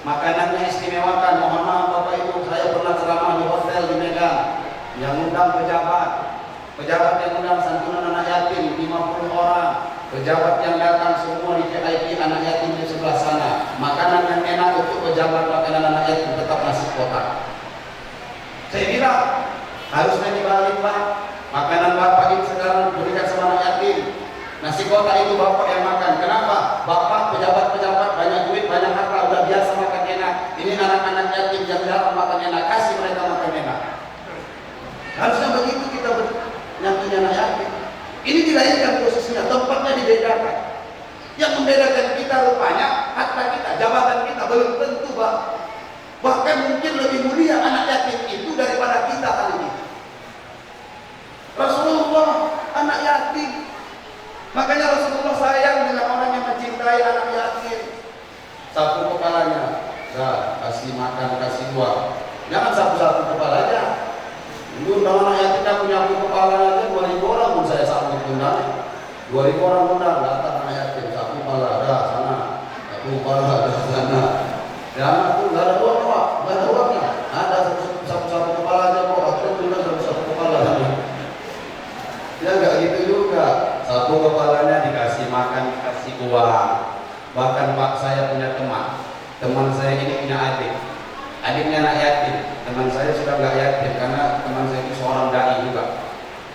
Makanannya istimewakan. Mohon maaf Bapak Ibu, saya pernah ceramah di hotel di Medan. Yang undang pejabat yang undang santunan anak yatim 50 orang. Pejabat yang datang semua di VIP anak yatim di sebelah sana. Makanan yang enak untuk pejabat, makanan anak yatim tetap nasi kotak. Saya bilang harusnya dibalik, Pak. Makanan Bapak ini sekarang berikan sama anak yatim. Nasi kotak itu Bapak yang makan. Kenapa? Bapak pejabat-pejabat banyak duit, banyak harta, udah biasa makan enak. Ini anak-anak yatim yang jarang makan enak, kasih mereka makan enak. Harusnya begitu kita nyantuni anak yatim. Ini dilahirkan posisinya, tempatnya dibedakan. Yang membedakan kita rupanya harta kita, jabatan kita belum tentu, Pak. Bahkan mungkin lebih mulia anak yatim itu daripada kita kali ini. Rasulullah anak yatim. Makanya Rasulullah sayang dengan orang yang mencintai anak yatim. Sapu kepalanya, kasih makan, kasih uang. Jangan sapu-sapu kepalanya. Dulu anak yatim aku nyapu kepalanya aja 2000 orang pun saya sapu undang. 2000 orang undang, datang anak yatim, sapu kepala, dah sana, sapu kepala, dah sana. Jangan aku nggak ada uang, Pak, nggak ada uangnya. Ada sapu-sapu kepala aja, Pak. Akhirnya bilang sapu-sapu kepala. Ya nggak gitu juga. Sapu kepalanya dikasih makan, dikasih uang. Bahkan Pak, saya punya teman saya ini punya adiknya anak yatim. Teman saya sudah nggak yatim karena teman saya itu seorang dai juga.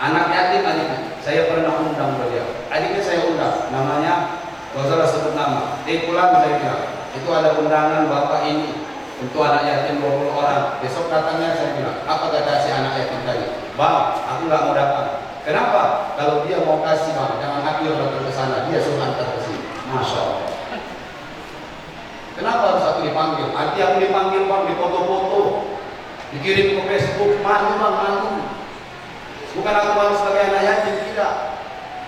Anak yatim adiknya, saya pernah undang beliau. Adiknya saya undang, namanya, gak usah sebut nama. Pulang saya bilang, itu ada undangan Bapak ini untuk anak yatim 20 orang. Besok datangnya saya bilang, apa kata si anak yatim tadi? Bang, aku nggak mau datang. Kenapa? Kalau dia mau kasih, Bang, jangan aku yang datang ke sana, dia suruh antar ke sini. Masya Allah. Kenapa harus aku dipanggil? Nanti aku dipanggil, Bang, di foto-foto, dikirim ke Facebook, malu, Bang, malu. Bukan aku harus sebagai anak yatim, tidak.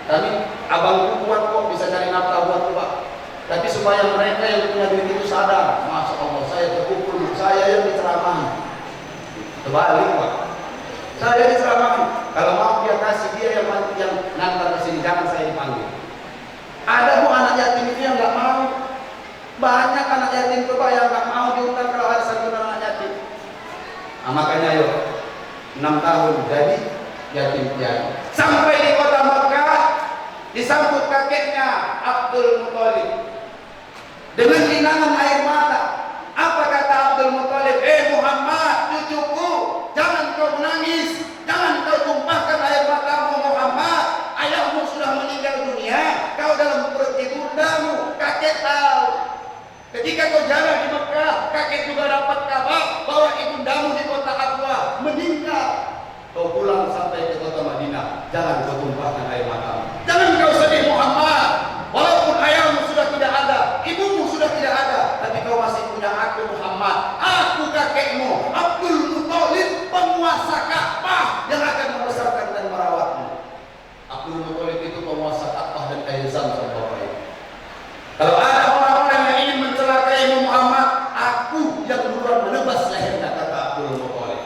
Tapi abangku kuat kok, bisa cari nafkah buat Pak. Tapi supaya mereka yang punya duit itu sadar, Masya Allah, saya terpukul, saya yang diceramahi. Terbalik, Pak. Saya diceramahi. Kalau mau dia kasih, dia yang nantar ke sini, jangan saya dipanggil. Ada Bu anak yatim itu yang nggak mau. Banyak anak yatim itu Pak yang nggak mau diundang kalau ada santunan anak yatim. Nah, makanya yuk 6 tahun jadi yatim piatu. Sampai di kota Mekah disambut kakeknya Abdul Muthalib dengan linangan air mata. Apa kata Abdul Muthalib? Muhammad, cucuku, jangan kau menangis, jangan kau tumpahkan air matamu Muhammad. Ayahmu sudah meninggal dunia, kau dalam perut ibundamu. Kakek tahu. Ketika kau jalan di Mekah, kakek juga dapat kabar bahwa ibundamu di kota Aqwa meninggal. Kau pulang sampai ke kota Madinah, jangan kau tumpahkan air matamu. Jangan kau sedih Muhammad, walaupun ayahmu sudah tidak ada, ibumu sudah tidak ada, tapi kau masih punya aku Muhammad. Aku kakekmu Abdul Muthalib, penguasa Ka'bah yang akan membesarkan dan merawatmu. Abdul Muthalib itu penguasa Ka'bah dan air Zamzam Bapak Ibu. Kalau ada orang-orang yang ingin mencelakai Muhammad, aku yang duluan menebas lehernya, kata Abdul Muthalib.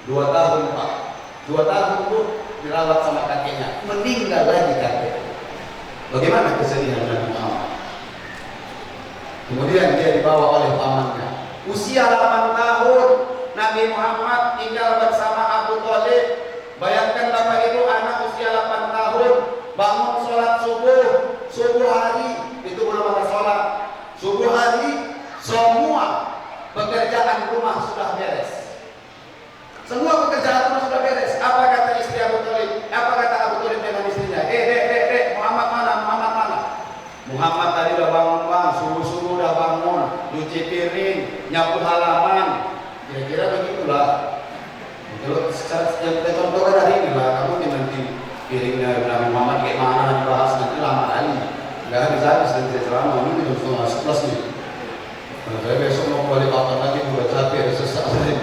2 tahun Pak, 2 tahun itu dirawat sama kakeknya, meninggal lagi kakek. Bagaimana kesedihan Nabi Muhammad? Kemudian dia dibawa oleh pamannya. Usia 8 tahun Nabi Muhammad tinggal bersama Abu Thalib. Bayangkan Bapak Ibu, anak usia 8 tahun bangun sholat subuh hari, itu belum ada sholat. Subuh hari semua pekerjaan rumah sudah beres. Semua pekerjaan rumah sudah beres. Apa kata istri Abu Thalib? Apa kata Abu Thalib dengan istrinya? Muhammad mana? Muhammad tadi udah bangun bang, subuh udah bangun, cuci piring, nyapu halaman. Kira-kira begitulah. Kalau yang kita contohkan hari ini lah, kamu nanti piringnya Nabi Muhammad kayak mana dibahas nanti lama kali. Nggak habis nanti ceramah ini jam 10:30 nih. Kalau saya besok mau balik kapan lagi udah capek, udah sesak ini.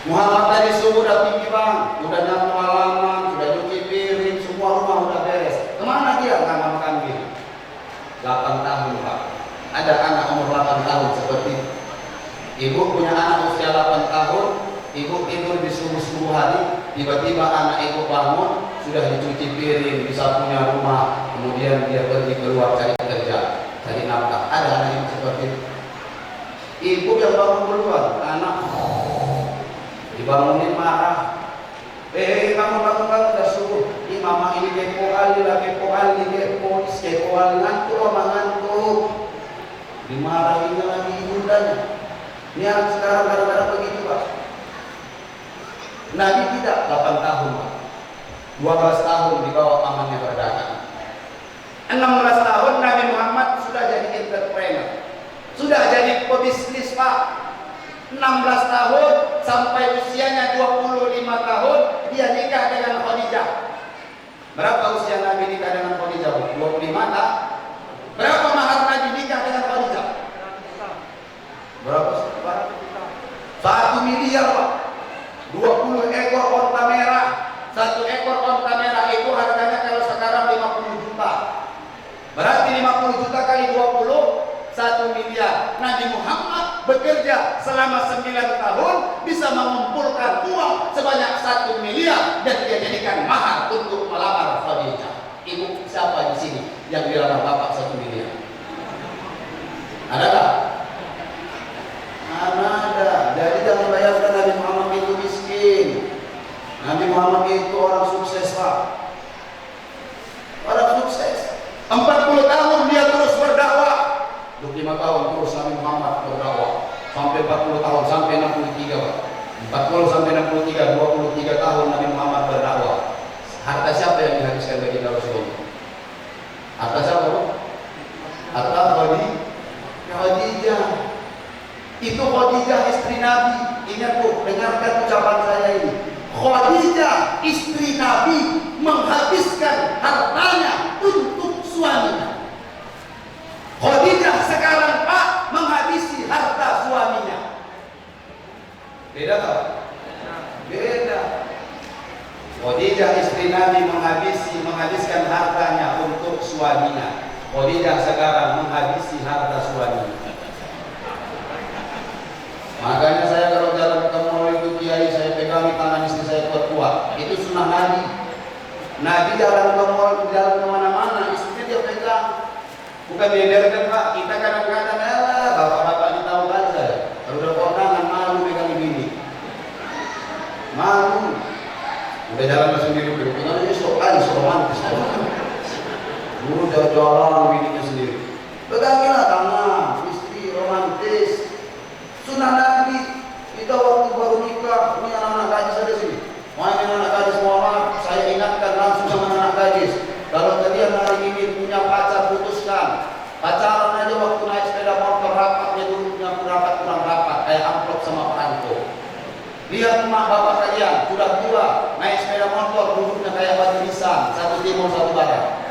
Muhammad tadi subuh udah tinggi bang, udah nyapu halaman, udah cuci piring, semua rumah udah beres. Kemana dia? Nanam kambing. 8 tahun Pak. Ada anak umur 8 tahun seperti itu. Ibu punya anak usia 8 tahun, ibu tidur di subuh hari, tiba-tiba anak ibu bangun, sudah dicuci piring, bisa punya rumah, kemudian dia pergi keluar cari kerja, cari nafkah. Ada anak yang seperti itu. Ibu yang bangun duluan, anak dibangunin marah. Bangun udah subuh. Ini mama ini kepo kali, ngantuk mama ngantuk. Dimarahin lagi ibundanya. Ini anak sekarang kadang-kadang begitu Pak. Nabi tidak 8 tahun Pak. 12 tahun dibawa pamannya berdagang. 16 tahun Nabi Muhammad sudah jadi entrepreneur, sudah jadi pebisnis Pak. 16 tahun sampai usianya 25 tahun dia nikah dengan Khadijah. Berapa usia Nabi nikah dengan Khadijah? 25 tak? Berapa mahar Nabi nikah dengan Khadijah? Berapa? 1 miliar Pak. 20 ekor onta merah. 1 ekor onta merah itu harganya kalau sekarang 50 juta. Berarti 50 juta kali 20, 1 miliar. Nabi Muhammad bekerja selama 9 tahun bisa mengumpulkan uang sebanyak 1 miliar dan dia jadikan mahar untuk melamar Khadijah. Ibu siapa di sini yang dilamar bapak 1 miliar? Ada tak? Ada. Jadi jangan bayangkan Nabi Muhammad itu miskin. Nabi Muhammad itu orang sukses Pak. Orang sukses. 40 tahun dia terus berdakwah. 25 tahun terus Nabi Muhammad berdakwah sampai 40 tahun sampai 63 Pak. 40 sampai 63, 23 tahun Nabi Muhammad berdakwah. Harta siapa yang dihabiskan bagi Rasulullah? Harta siapa Pak? Harta Khadijah. Itu Khadijah istri Nabi. Ingat Bu, dengarkan ucapan saya ini. Khadijah istri Nabi menghabiskan hartanya untuk suaminya. Khadijah sekarang Pak menghabisi harta suaminya. Beda tak? Beda. Khadijah istri Nabi menghabiskan hartanya untuk suaminya. Khadijah sekarang menghabisi harta suaminya. Makanya saya kalau jalan ketemu itu kiai, saya pegang tangan istri saya kuat-kuat. Itu sunnah Nabi. Nabi jalan ke mall, jalan kemana-mana, istrinya dia pegang. Bukan diederkan Pak. Kita kadang-kadang bapak-bapak ini tahu kan saya. Kalau udah kondangan malu Sunnah Nabi. Kita waktu baru nikah, ini anak-anak gadis ada sini. Main anak gadis, mohon maaf, saya ingatkan langsung sama anak gadis. Kalau kalian hari ini punya pacar, putuskan. Pacaran aja waktu naik sepeda motor, rapatnya duduknya kurang rapat, kayak amplop sama perangko. Lihat emak bapak kalian, sudah tua, naik sepeda motor, duduknya kayak batu nisan, satu timur satu barat.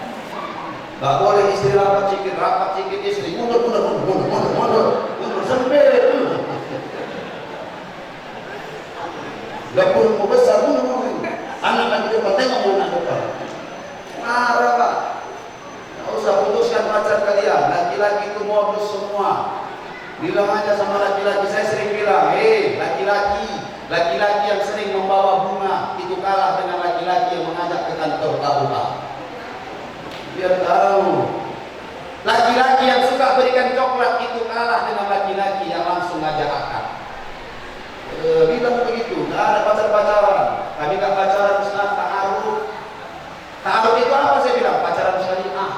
Gak boleh istri rapat sikit istri, mundur, sempit. Dapur mau besar, mundur. Anak kan di depan, tengok anak depan. Marah Pak. Gak usah putuskan pacar kalian. Laki-laki itu modus semua. Bilang aja sama laki-laki, saya sering bilang, hei laki-laki yang sering membawa bunga itu kalah dengan laki-laki yang mengajak ke kantor KUA. Biar tahu. Laki-laki yang suka berikan coklat itu kalah dengan laki-laki yang langsung ngajak akad. Bilang begitu, nggak ada pacaran. Kami nggak pacaran Islam, ta'aruf. Ta'aruf itu apa saya bilang? Pacaran syariah.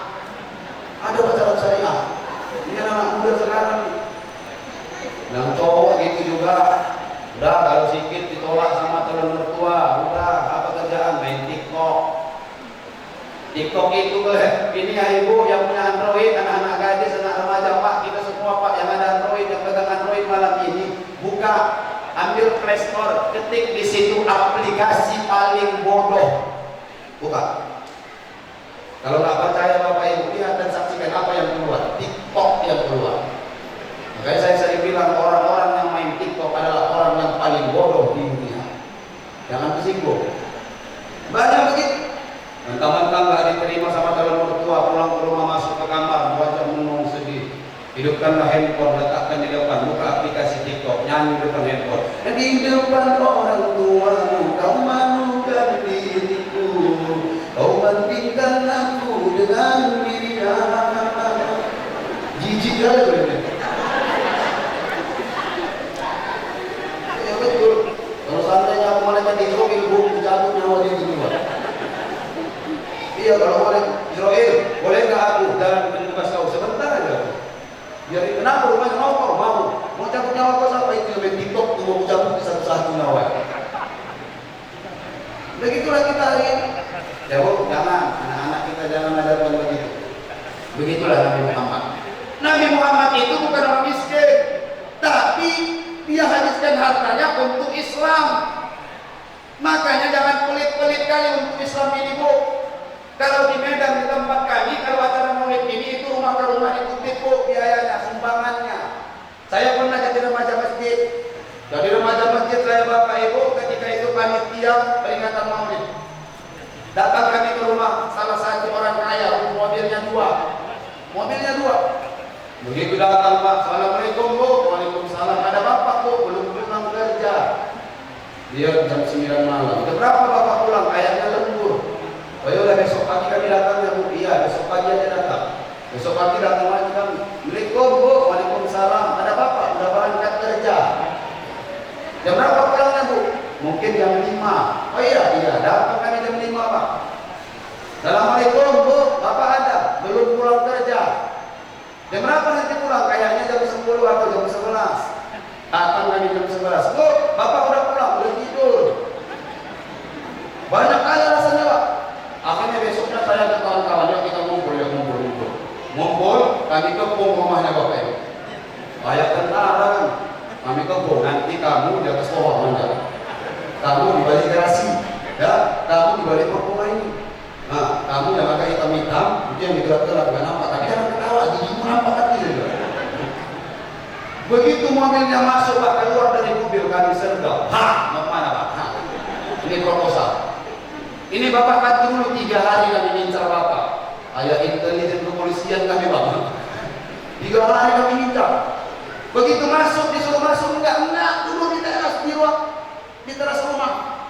Ada pacaran syariah. Ini anak muda sekarang. Yang cowok gitu juga. Udah kalau sikit ditolak sama calon mertua, udah apa kerjaan? Main TikTok. TikTok itu ini ya ibu yang punya Android, anak-anak gadis, anak remaja Pak, kita semua Pak yang ada Android, yang pegang Android malam ini, buka, ambil Play Store, ketik di situ aplikasi paling bodoh, buka. Kalau nggak percaya Bapak Ibu lihat dan saksikan apa yang keluar, TikTok yang keluar. Makanya saya sering bilang orang-orang yang main TikTok adalah orang yang paling bodoh di dunia. Jangan tersinggung. Banyak begitu. Mentang-mentang nggak diterima sama calon mertua, pulang ke rumah masuk ke kamar, wajah menung sedih. Hidupkanlah handphone, letakkan di depan, buka aplikasi TikTok, nyanyi di depan handphone. Di depan orang tuamu, kau malukan diriku, kau bandingkan aku dengan dirinya. Jijik kali bener. Ya betul. Kalau seandainya aku malah jadi Israel, gue cabut nyawa dia di luar. Iya, kalau boleh Israel, boleh nggak aku dalam tugas kau sebentar aja? Jadi kenapa rumahnya mau cabut nyawa kau sampai itu lebih TikTok tuh mau cabut di satu nyawa. Begitulah kita hari ini. Ya bu, jangan anak-anak kita jangan ajarkan begitu. Begitulah Nabi Muhammad. Nabi Muhammad itu bukan orang miskin, tapi dia habiskan hartanya untuk Islam. Makanya jangan pelit-pelit kali untuk Islam ini bu. Kalau di Medan di tempat kami, kalau acara maulid ini itu rumah ke rumah dikutip bu biayanya, sumbangannya. Saya pernah jadi remaja masjid. Jadi remaja masjid saya Bapak Ibu ketika itu panitia peringatan maulid. Datang kami ke rumah salah satu orang kaya, mobilnya dua. Begitu datang Pak, Assalamualaikum Bu, Waalaikumsalam. Ada Bapak Bu, belum pulang kerja. Dia jam 9 malam. Jam berapa Bapak pulang? Kayaknya lembur. Oh yaudah besok pagi kami datang ya Bu. Iya besok pagi aja datang. Besok pagi datang lagi kami. Assalamualaikum Bu, Waalaikumsalam. Ada Bapak, udah berangkat kerja. Jam berapa pulangnya Bu? Mungkin jam 5. Oh iya datang kami jam 5 Pak. Assalamualaikum Bu, Bapak ada? Belum pulang kerja. Jam berapa nanti pulang? Kayaknya jam 10 atau jam 11. Datang kami jam 11. Bu, Bapak udah pulang, udah tidur. Banyak kali rasanya Pak. Akhirnya besoknya saya ke kawan-kawannya kita ngumpul, kami kepung rumahnya Bapak Ibu. Kayak tentara kan, kami kepung, nanti kamu di atas pohon anda, kamu di balik garasi, ya, kamu di balik perpuma ini. Nah, kamu yang agak hitam-hitam, itu yang digerak-gerak, gak nampak, tapi jangan ketawa, gigimu nampak kan gitu. Begitu mobilnya masuk Pak, keluar dari mobil kami sergap, mau kemana Pak? Ini proposal. Ini Bapak kan dulu 3 hari kami ngincar Bapak. Ayah intelijen kepolisian kami Bapak. 3 hari kami ngincar. Begitu masuk, disuruh masuk, enggak, dulu di teras di teras rumah.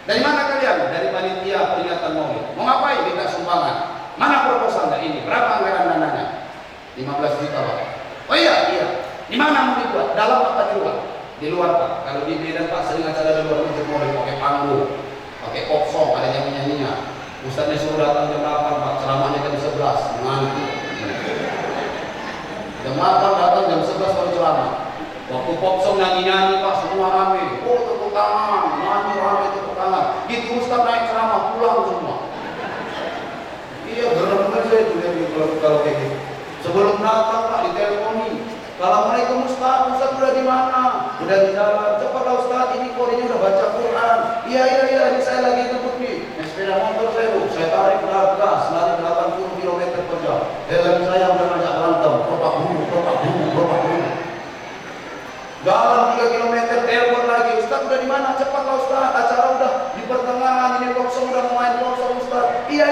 Dari mana kalian? Dari panitia peringatan maulid. Mau ngapain? Minta sumbangan. Mana proposalnya ini? Berapa anggaran dananya? 15 juta Pak. Oh iya. Di mana mau dibuat? Dalam apa di luar? Di luar Pak. Kalau di Medan Pak sering acara di luar masjid maulid pakai panggung. Pakai pop song, ada nyanyi-nyanyinya. Ustaznya suruh datang jam 8 Pak, ceramahnya jam 11, ngantuk. Jam 8 datang jam 11 baru ceramah. Waktu pop song nyanyi Pak, semua rame. Oh tepuk tangan, nyanyi rame tepuk tangan. Gitu Ustaz naik ceramah pulang semua. Iya geram kan saya juga kalau kayak gitu. Sebelum datang Pak diteleponi. Assalamualaikum Ustaz, Ustaz udah di mana? Udah di dalam. Cepatlah Ustaz, ini kodenya udah baca Quran. Iya, ini saya lagi ngebut nih. Sepeda motor saya bu, saya tarik gas, lari 80 km per jam. Helm saya udah ngajak berantem, propak dulu. Dalam 3 km telepon lagi, Ustaz udah di mana? Cepatlah Ustaz, acara udah di pertengahan, ini kosong udah mau main kosong Ustaz. Iya.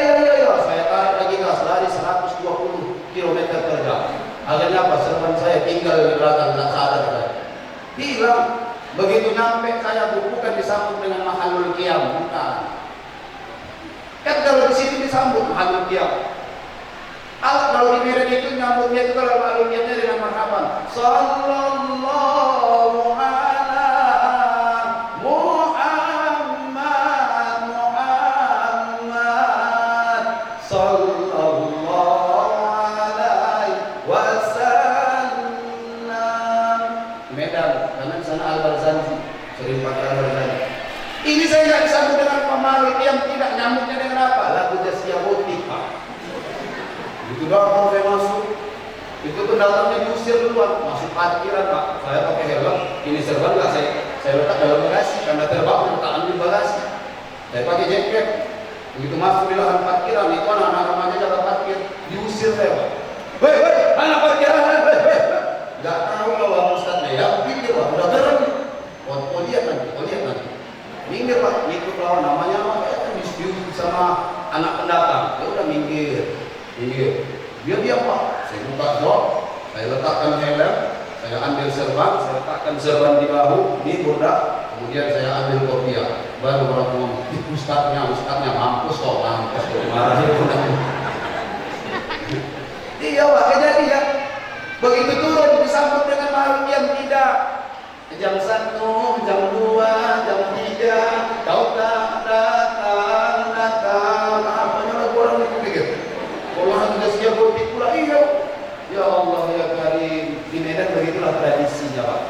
Saya tarik lagi gas, lari 120 km per jam. Akhirnya apa? Serban saya tinggal di belakang, tak sadar saya. Hilang. Begitu nyampe saya bukan disambut dengan mahalul qiyam, bukan. Kan kalau di sini disambut mahalul qiyam. Kalau di Medan itu nyambutnya itu kalau mahalul qiyamnya dengan marhaban. Sallallahu ala Muhammad sallallahu alaihi wasallam. Medan, karena di sana Al-Barzanji, sering pakai Al-Barzanji. Ini saya nggak disambut dengan mahalul qiyam, tidak, nyambutnya dengan apa? Lagu Jasya Butik, Pak. Itu doang saya masuk. Itu pendatangnya diusir duluan, masuk parkiran Pak. Saya pakai helm, ini serban nggak saya letak dalam bagasi, karena terbang letak ambil bagasi. Saya pakai jaket. Begitu masuk di lahan parkiran, itu anak-anak remaja jaga parkir, diusir saya Pak. Weh, anak parkiran, weh. Nggak tahu kalau Ustaz ya, pikir Pak, udah geram. Oh lihat nanti. Minggir Pak, ikut lawan namanya apa? Kan dispute sama anak pendatang. Ya udah minggir. Dia Pak, saya buka jok, saya letakkan helm, saya ambil serban, saya letakkan serban di bahu, ini burdak, kemudian saya ambil kopiah, baru orang ngomong, ustadznya mampus kok, marah itu. Iya Pak, kejadian. Begitu turun disambut dengan mahalul qiyam tidak. Jam 1, jam 2, jam 3, kau tak datang, apanya lagu orang itu pikir. Orang sudah siap butik pula, iya. Ya Allah ya Karim, di Medan begitulah tradisinya Pak.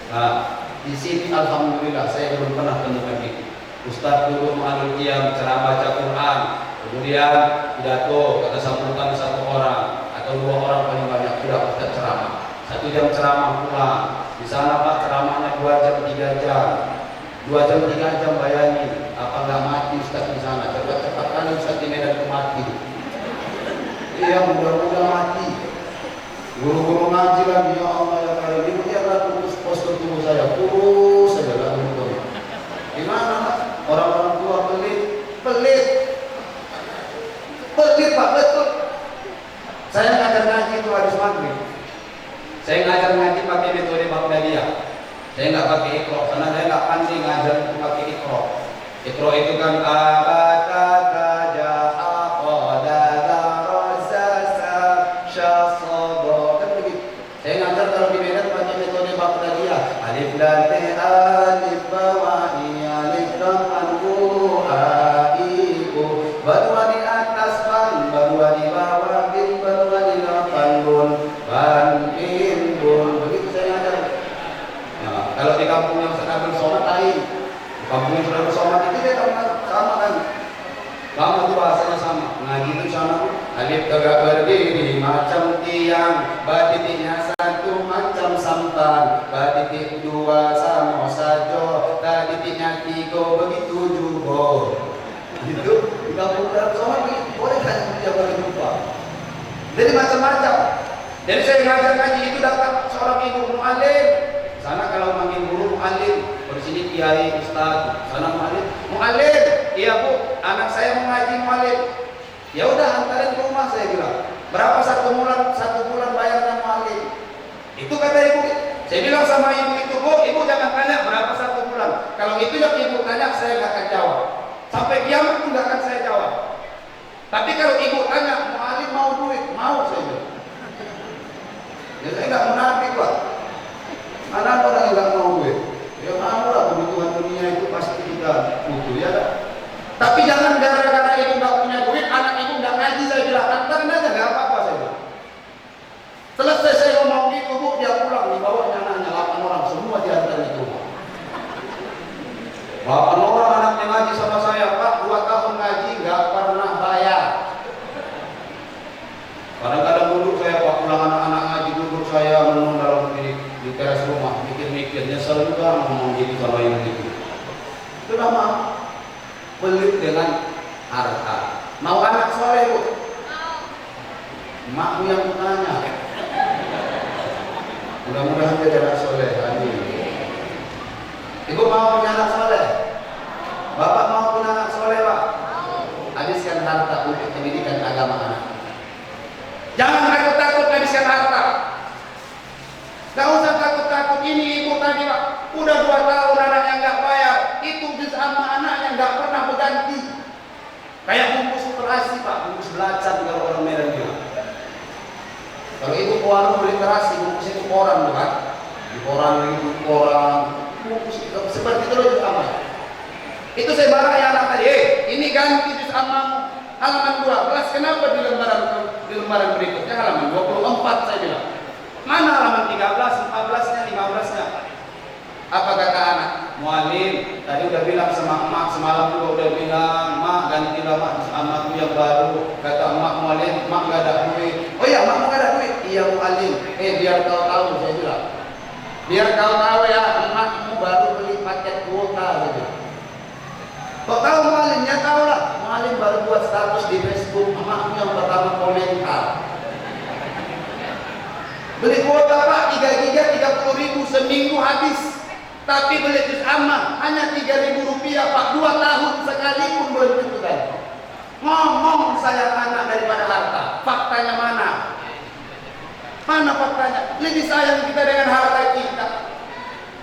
Nah, di sini alhamdulillah saya belum pernah temukan itu. Ustaz dulu mahalul qiyam, ceramah baca Quran, kemudian pidato, kata sambutan 1 orang atau 2 orang paling banyak, sudah Ustaz ceramah. 1 jam ceramah pulang. Di sana Pak ceramahnya 2 jam 3 jam. 2 jam 3 jam, bayangin apa nggak mati Ustaz di sana? Cepat kali Ustaz di Medan itu mati. Iya, mudah-mudahan mati. Guru-guru ngaji lagi, ya Allah ya Karim, ini lihatlah postur tubuh saya, kurus saja lah guru-guru. Gimana Pak? Orang-orang tua pelit Pak, betul. Saya ngajar ngaji itu habis maghrib. Saya ngajar ngaji pakai metode Baghdadiyah. Saya nggak pakai Iqra, karena saya nggak pandai ngajar itu pakai Iqra. Iqra itu kan saya ngajar kalau di Medan pakai metode Baghdadiyah. Alif lam alif bawah alif lam anhu aiku badwa di atas ban badwa di bawah bin badwa di lapan bun ban bin bun, begitu saya ngajar. Nah, kalau di kampung yang sedang bersomat lain, di kampung yang sudah bersomat itu dia sama kan, lama itu bahasanya sama. Ngaji itu sama. Alif tegak berdiri macam tiang, ba titiknya 1 macam sampan, ba titik 2 sama sajo, ta titiknya 3 begitu juga. Gitu. Di kampung dalam soal boleh kan dia berjumpa. Jadi macam-macam. Jadi saya ngajar ngaji itu datang seorang ibu muallim. Sana kalau manggil guru muallim, di sini kiai ustaz, sana muallim. Iya Bu, anak saya mau ngaji muallim. Ya udah antarin ke rumah, saya bilang. Berapa 1 bulan bayarnya muallim? Itu kata ibu. Saya bilang sama ibu itu, Bu, ibu jangan tanya berapa 1 bulan. Kalau itu yang ibu tanya, saya nggak akan jawab. Sampai kiamat pun nggak akan saya jawab. Tapi kalau ibu tanya, muallim mau duit, mau saya bilang. Ya saya nggak munafik Pak. Mana orang yang nggak mau duit? Ya mau lah, kebutuhan dunia itu pasti kita butuh ya kan? Tapi jangan gara-gara ibu nggak punya duit, anak ibu nggak ngaji, saya bilang antarin aja nggak apa-apa saya bilang. Selesai saya ngomong gitu Bu, dia pulang, dibawanya anaknya 8 orang semua dia rumah, mikir-mikir, nyesel juga ngomong gitu sama yang gitu. Sudah mah pelit dengan harta. Mau anak soleh bu? Makmu yang tanya. Mudah-mudahan dia anak soleh. Amin. Ibu mau punya anak soleh? Bapak mau punya anak soleh pak? Habiskan harta untuk pendidikan agama anak. Jangan takut-takut habiskan harta. Gak usah takut-takut. Ini ibu tadi pak, udah 2 tahun anaknya nggak bayar. Itu sama anaknya nggak pernah berganti. Kayak bungkus terasi pak, bungkus belacan kalau orang Medan bilang. Kalau ibu ke warung beli terasi, bungkus itu koran bukan? Di koran itu koran, bungkus itu seperti itu loh sama. Itu saya marah ya anak tadi. Ini ganti juz ammamu halaman 12. Kenapa di lembaran berikutnya halaman 24 saya bilang. Mana halaman 13, 14-nya, 15-nya? Apa kata anak? Mualim, tadi udah bilang sama emak, semalam juga udah bilang, mak gantilah mak juz ammaku yang baru. Kata emak mualim, mak gak ada duit. Oh iya, mak gak ada duit. Iya mualim. Biar kau tahu saya bilang. Biar kau tahu ya, emakmu baru beli paket kuota gitu. Kau tahu mualimnya? Tahu lah. Mualim baru buat status di Facebook, emakmu yang pertama komentar. Beli kuota pak 3 giga 30.000 seminggu habis. Tapi beli juz amma hanya 3.000 rupiah pak, 2 tahun sekalipun belum tentu kan. Ngomong saya anak daripada harta. Faktanya mana? Mana faktanya? Lebih sayang kita dengan harta kita.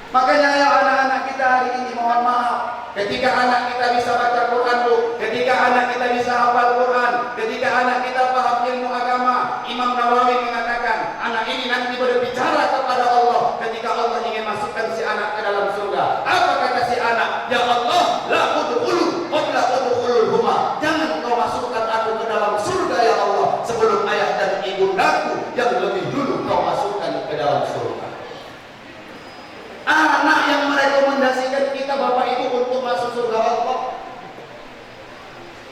Makanya ayo anak-anak kita hari ini mohon maaf. Ketika anak kita bisa baca Quran bu, ketika anak kita bisa hafal Quran, ketika anak kita paham ilmu agama, Imam Nawawi mengatakan, anak ini nanti berbicara kepada Allah ketika Allah ingin masukkan si anak ke dalam surga. Apa kata si anak? Ya Allah, la udkhulu qabla udkhuluhuma. Jangan kau masukkan aku ke dalam surga ya Allah sebelum ayah dan ibundaku yang lebih dulu kau masukkan ke dalam surga. Anak yang merekomendasikan kita Bapak Ibu untuk masuk surga Allah.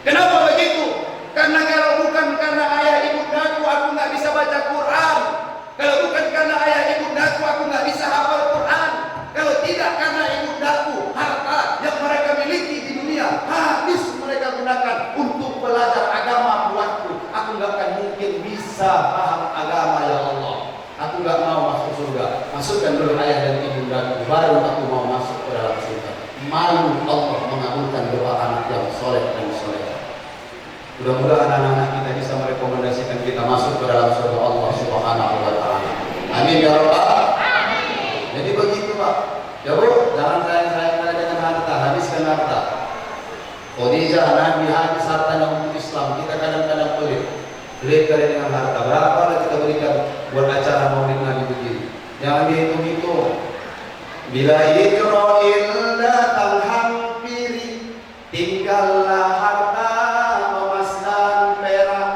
Kenapa begitu? Karena kalau bukan karena ayah ibundaku aku nggak bisa baca Quran. Kalau bukan karena ayah ibundaku aku nggak bisa hafal Quran. Kalau tidak karena ibundaku, harta yang mereka miliki di dunia habis mereka gunakan untuk belajar agama buatku. Aku nggak akan mungkin bisa paham agama ya Allah. Aku nggak mau masuk surga. Masukkan dulu ayah dan ibundaku, baru aku mau masuk ke dalam surga. Malu Allah mengabulkan doa anak yang soleh dan soleh. Mudah-mudahan anak-anak kita bisa merekomendasikan kita masuk ke dalam surga Allah Subhanahu wa Ta'ala. Amin ya Rabbal. Jadi begitu Pak. Ya Bu, jangan sayang-sayang dengan harta, habiskan harta. Khadijah Nabi habis hartanya untuk Islam. Kita kadang-kadang pelit kali dengan harta. Berapa lah kita berikan buat acara maulid Nabi begini? Jangan dihitung-hitung. Bila Israel datang hampiri, tinggallah harta emas dan perak.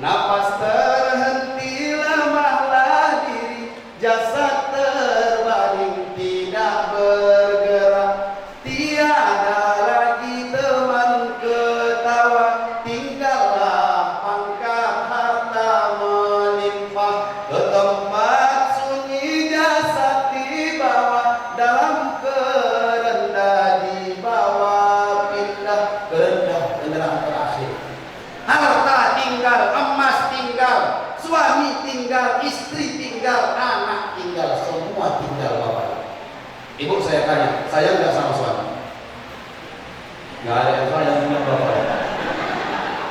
Napas terhenti, lemahlah diri, jasad terbaring tidak bergerak. Tiada lagi teman ketawa, tinggallah pangkat harta melimpah. Ke tempat sunyi jasad dibawa, dalam kerendah dibawa pindah. Kerendah, kendaraan terakhir. Harta tinggal, emas tinggal, suami tinggal, istri tinggal, anak tinggal, semua tinggal Bapak. Ibu saya tanya, sayang nggak sama suami? Nggak ada yang sayang dengan Bapak.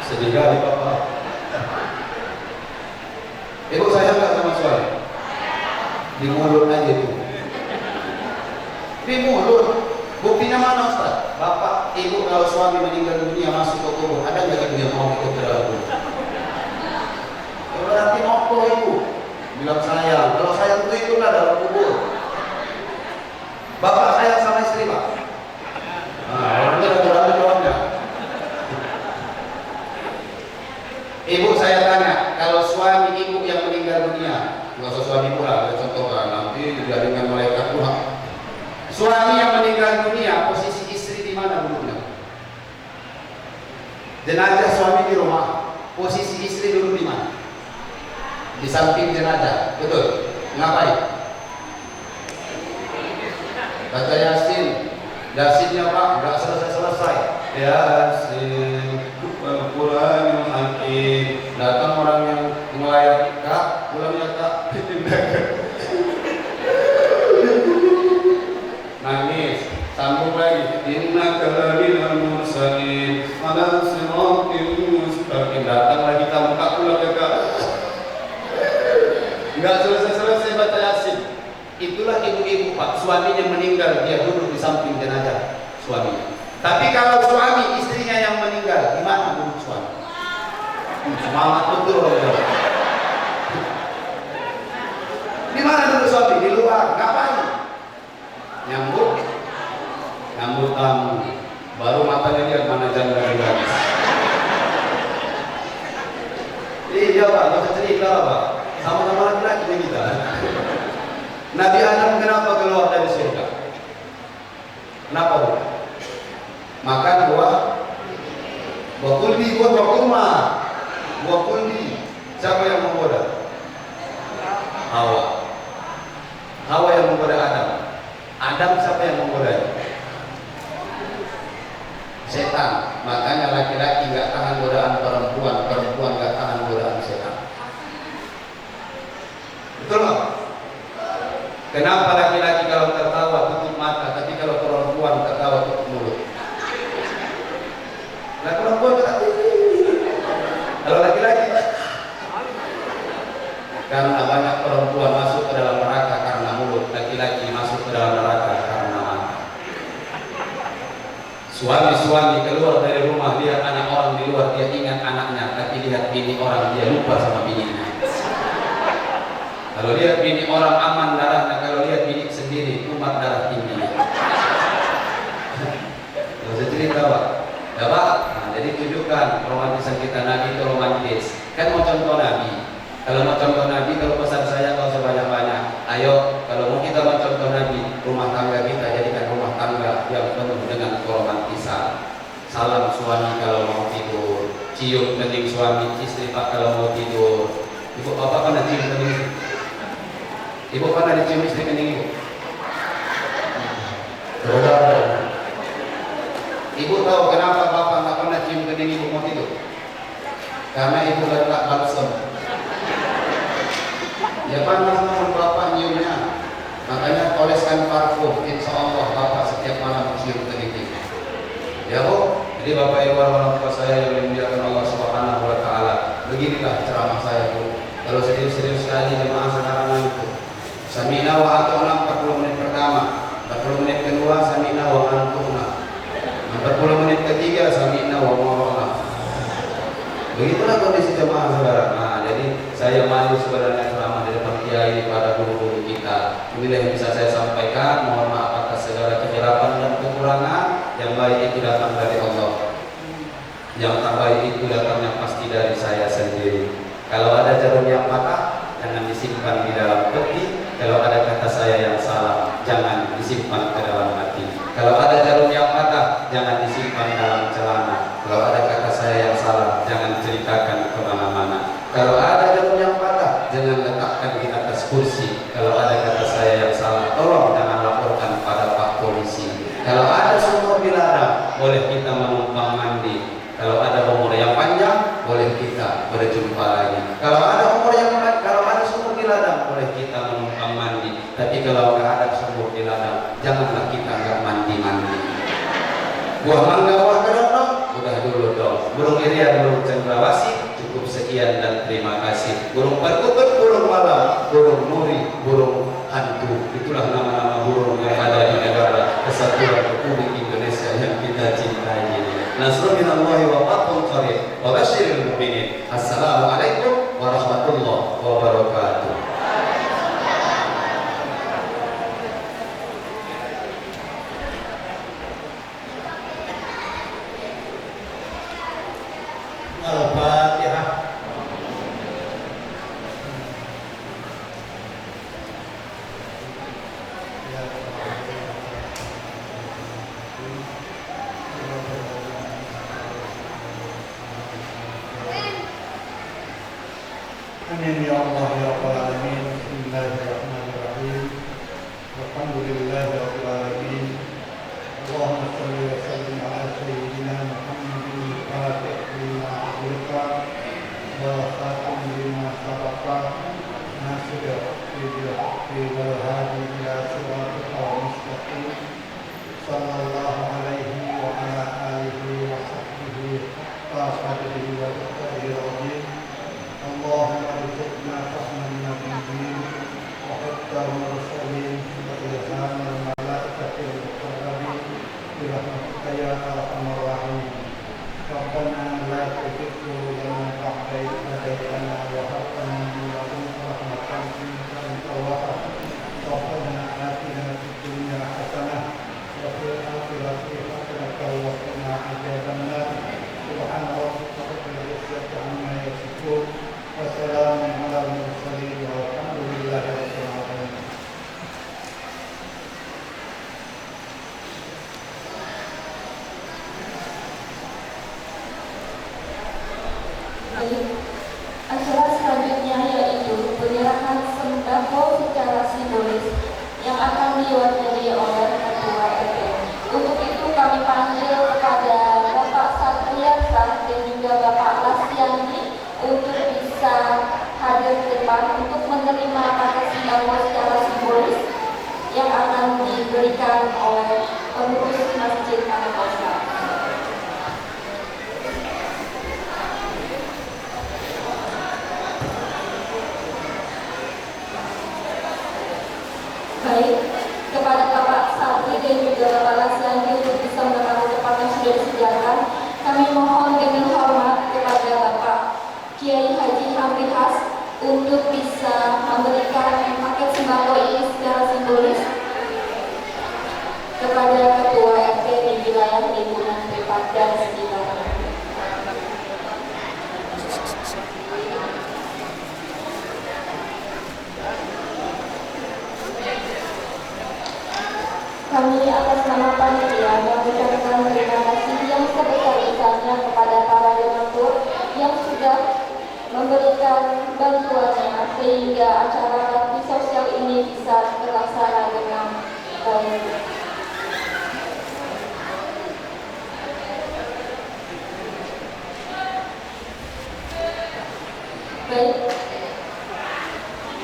Sedih kali Bapak. Ibu sayang nggak sama suami? Di mulut aja itu. Di mulut. Buktinya mana Ustaz? Bapak, ibu kalau suami meninggal dunia masuk ke kubur, ada nggak ibu yang mau ikut ke dalam kubur? Berarti nokto ibu. Bilang sayang. Kalau sayang itu ikutlah dalam kubur. Bapak sayang sama istri Pak? Nah, orangnya ada jawabnya. Ibu saya tanya, kalau suami ibu yang meninggal dunia, nggak usah suami pula, ada contoh kan nanti dijaringan malaikat Tuhan. Suami yang meninggal dunia, posisi istri di mana duduknya? Jenazah suami di rumah, posisi istri duduk di mana? Di samping jenazah, betul? Ngapain? baca Yasin. Yasinnya Pak nggak selesai. Yasin Al-Quranil Hakim. Datang orang yang melayat, Kak, pulangnya Kak, nangis, sambung lagi. Innaka laminal mursalin ala siratil mustaqim. Datang lagi kamu, Kak, pulang ya Kak. Nggak selesai baca Yasin. Itulah ibu-ibu Pak, suaminya meninggal, dia duduk di samping jenazah suaminya. Tapi kalau suami istrinya yang meninggal, gimana duduk suami? Semangat betul orang. Di mana duduk suami? Di luar. Ngapain? Nyambut tamu. Baru matanya lihat mana janda yang gadis. Iya Pak, nggak usah cerita lah Pak. Sama-sama laki-laki kita. Nabi Adam kenapa keluar dari surga? Kenapa Bu? Makan buah kuldi, buah kurma, buah kuldi. Siapa yang menggoda? Hawa yang menggoda Adam. Adam siapa yang menggoda? Setan. Makanya laki-laki nggak tahan godaan perempuan, perempuan nggak tahan godaan setan. Betul nggak? Kenapa laki-laki kalau tertawa tutup mata, tapi kalau perempuan tertawa tutup mulut? Nah perempuan kalau laki-laki, karena banyak perempuan masuk ke dalam neraka karena mulut, laki-laki masuk ke dalam neraka karena mata. Suami keluar dari rumah, lihat anak orang di luar, dia ingat anaknya, tapi lihat bini orang, dia lupa sama bininya. Kalau lihat bini orang aman darahnya, kalau lihat bini sendiri umat darah tinggi. Gak usah cerita Pak. Ya Pak, nah, jadi tunjukkan romantisan kita. Nabi itu romantis. Kan mau contoh Nabi. Kalau mau contoh Nabi, kalau pesan saya kalau sebanyak-banyak, ayo kalau mau kita mau contoh Nabi, rumah tangga kita jadikan rumah tangga yang penuh dengan keromantisan. Salam suami kalau mau tidur, cium kening suami istri Pak kalau mau tidur. Ibu bapak pernah cium kening istri? Ibu pernah dicium istri kening ibu? Ibu tahu kenapa bapak nggak pernah cium kening ibu mau tidur? Karena ibu letak balsam. Ya panas namun bapak nyiumnya. Makanya oleskan parfum. Insya Allah bapak setiap malam cium kening ibu. Ya Bu. Jadi bapak ibu orang tua saya yang dimuliakan Allah Subhanahu Wa Taala. Beginilah ceramah saya Bu. Kalau serius-serius sekali jemaah sekarang itu. Sami'na wa ata'na 40 menit pertama, 40 menit kedua sami'na wa antu'na, 40 menit ketiga sami'na wa ma'rona. Begitulah kondisi jemaah saudara. Nah, jadi saya malu sebenarnya selama di depan kiai pada guru-guru kita. Inilah yang bisa saya sampaikan. Mohon maaf atas segala kehilafan dan kekurangan. Yang baik itu datang dari Allah. Yang tak baik itu datangnya pasti dari saya sendiri. Kalau ada jarum yang patah, jangan disimpan di dalam peti. Kalau ada kata saya yang salah, jangan disimpan ke dalam hati. Kalau ada jarum yang patah, jangan disimpan dalam celana. Kalau ada kata saya yang salah, jangan ceritakan kemana-mana. Kalau ada jarum yang patah, jangan letakkan di atas kursi. Kalau ada kata saya yang salah, tolong jangan laporkan pada Pak Polisi. Kalau ada sumur di ladang, boleh kita menumpang mandi. Kalau ada umur yang panjang, boleh kita berjumpa lagi. Kalau ada sumur di ladang, boleh kita menumpang mandi. Tapi kalau nggak ada sumur di ladang, janganlah kita nggak mandi-mandi. Buah mangga, buah kedondong, udah dulu dong. Burung irian, burung cendrawasih, cukup sekian dan terima kasih. Burung perkutut, burung malam, burung nuri, burung hantu. Itulah nama-nama burung yang ada di negara Kesatuan Republik Indonesia yang kita cintai ini. Nasrul minallahi wa fathun qarib wa basyiril mu'minin. Assalamualaikum warahmatullahi wabarakatuh. Al-Fatihah. Amin ya Allah ya Rabbal alamin. Bismillahirrahmanirrahim. Alhamdulillahirabbil alamin. يا أرحم الراحمين. ربنا لا تزغ قلوبنا بعد إذ هديتنا وهب لنا من لدنك رحمة إنك أنت الوهاب. ربنا آتنا في الدنيا حسنة وفي الآخرة حسنة وقنا عذاب النار. سبحان ربك رب العزة عما يصفون وسلام على المرسلين والحمد لله رب العالمين. Acara selanjutnya yaitu penyerahan sembako secara simbolis yang akan diwakili oleh Ketua RT. Untuk itu kami panggil kepada Bapak Satriasa dan juga Bapak Lasyandi untuk bisa hadir ke depan untuk menerima paket sembako secara simbolis yang akan diberikan oleh pengurus Masjid Al-Kausar. Baik, kepada Bapak Satri dan juga Bapak Lasyandi untuk bisa menerima tempat yang sudah disediakan, kami mohon dengan hormat kepada Bapak Kiai Haji Hamdi Has untuk bisa memberikan paket sembako ini secara simbolis kepada Ketua RT di wilayah lingkungan privat dan sekitarnya. Kami atas nama panitia mengucapkan terima kasih yang sebesar-besarnya kepada para donatur yang sudah memberikan bantuannya sehingga acara bakti sosial ini bisa terlaksana dengan baik. Baik,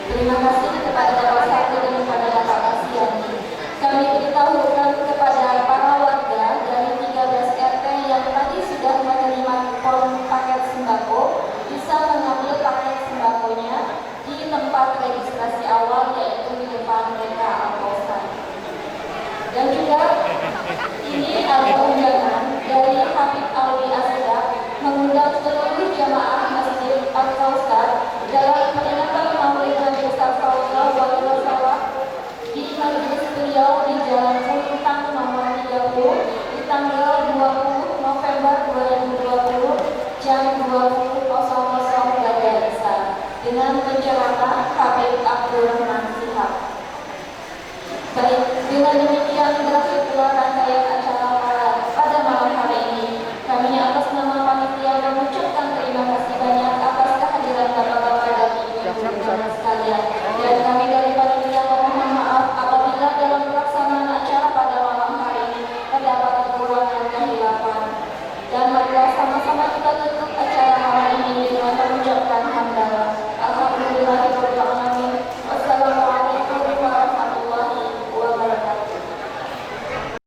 terima kasih kepada Bapak Satri dan kepada Bapak Lasyandi. Kami beritahukan kepada para warga dari 13 RT yang tadi sudah menerima kupon paket sembako bisa mengambil paket sembakonya di tempat registrasi awal yaitu di depan mereka Al-Kausar. Dan juga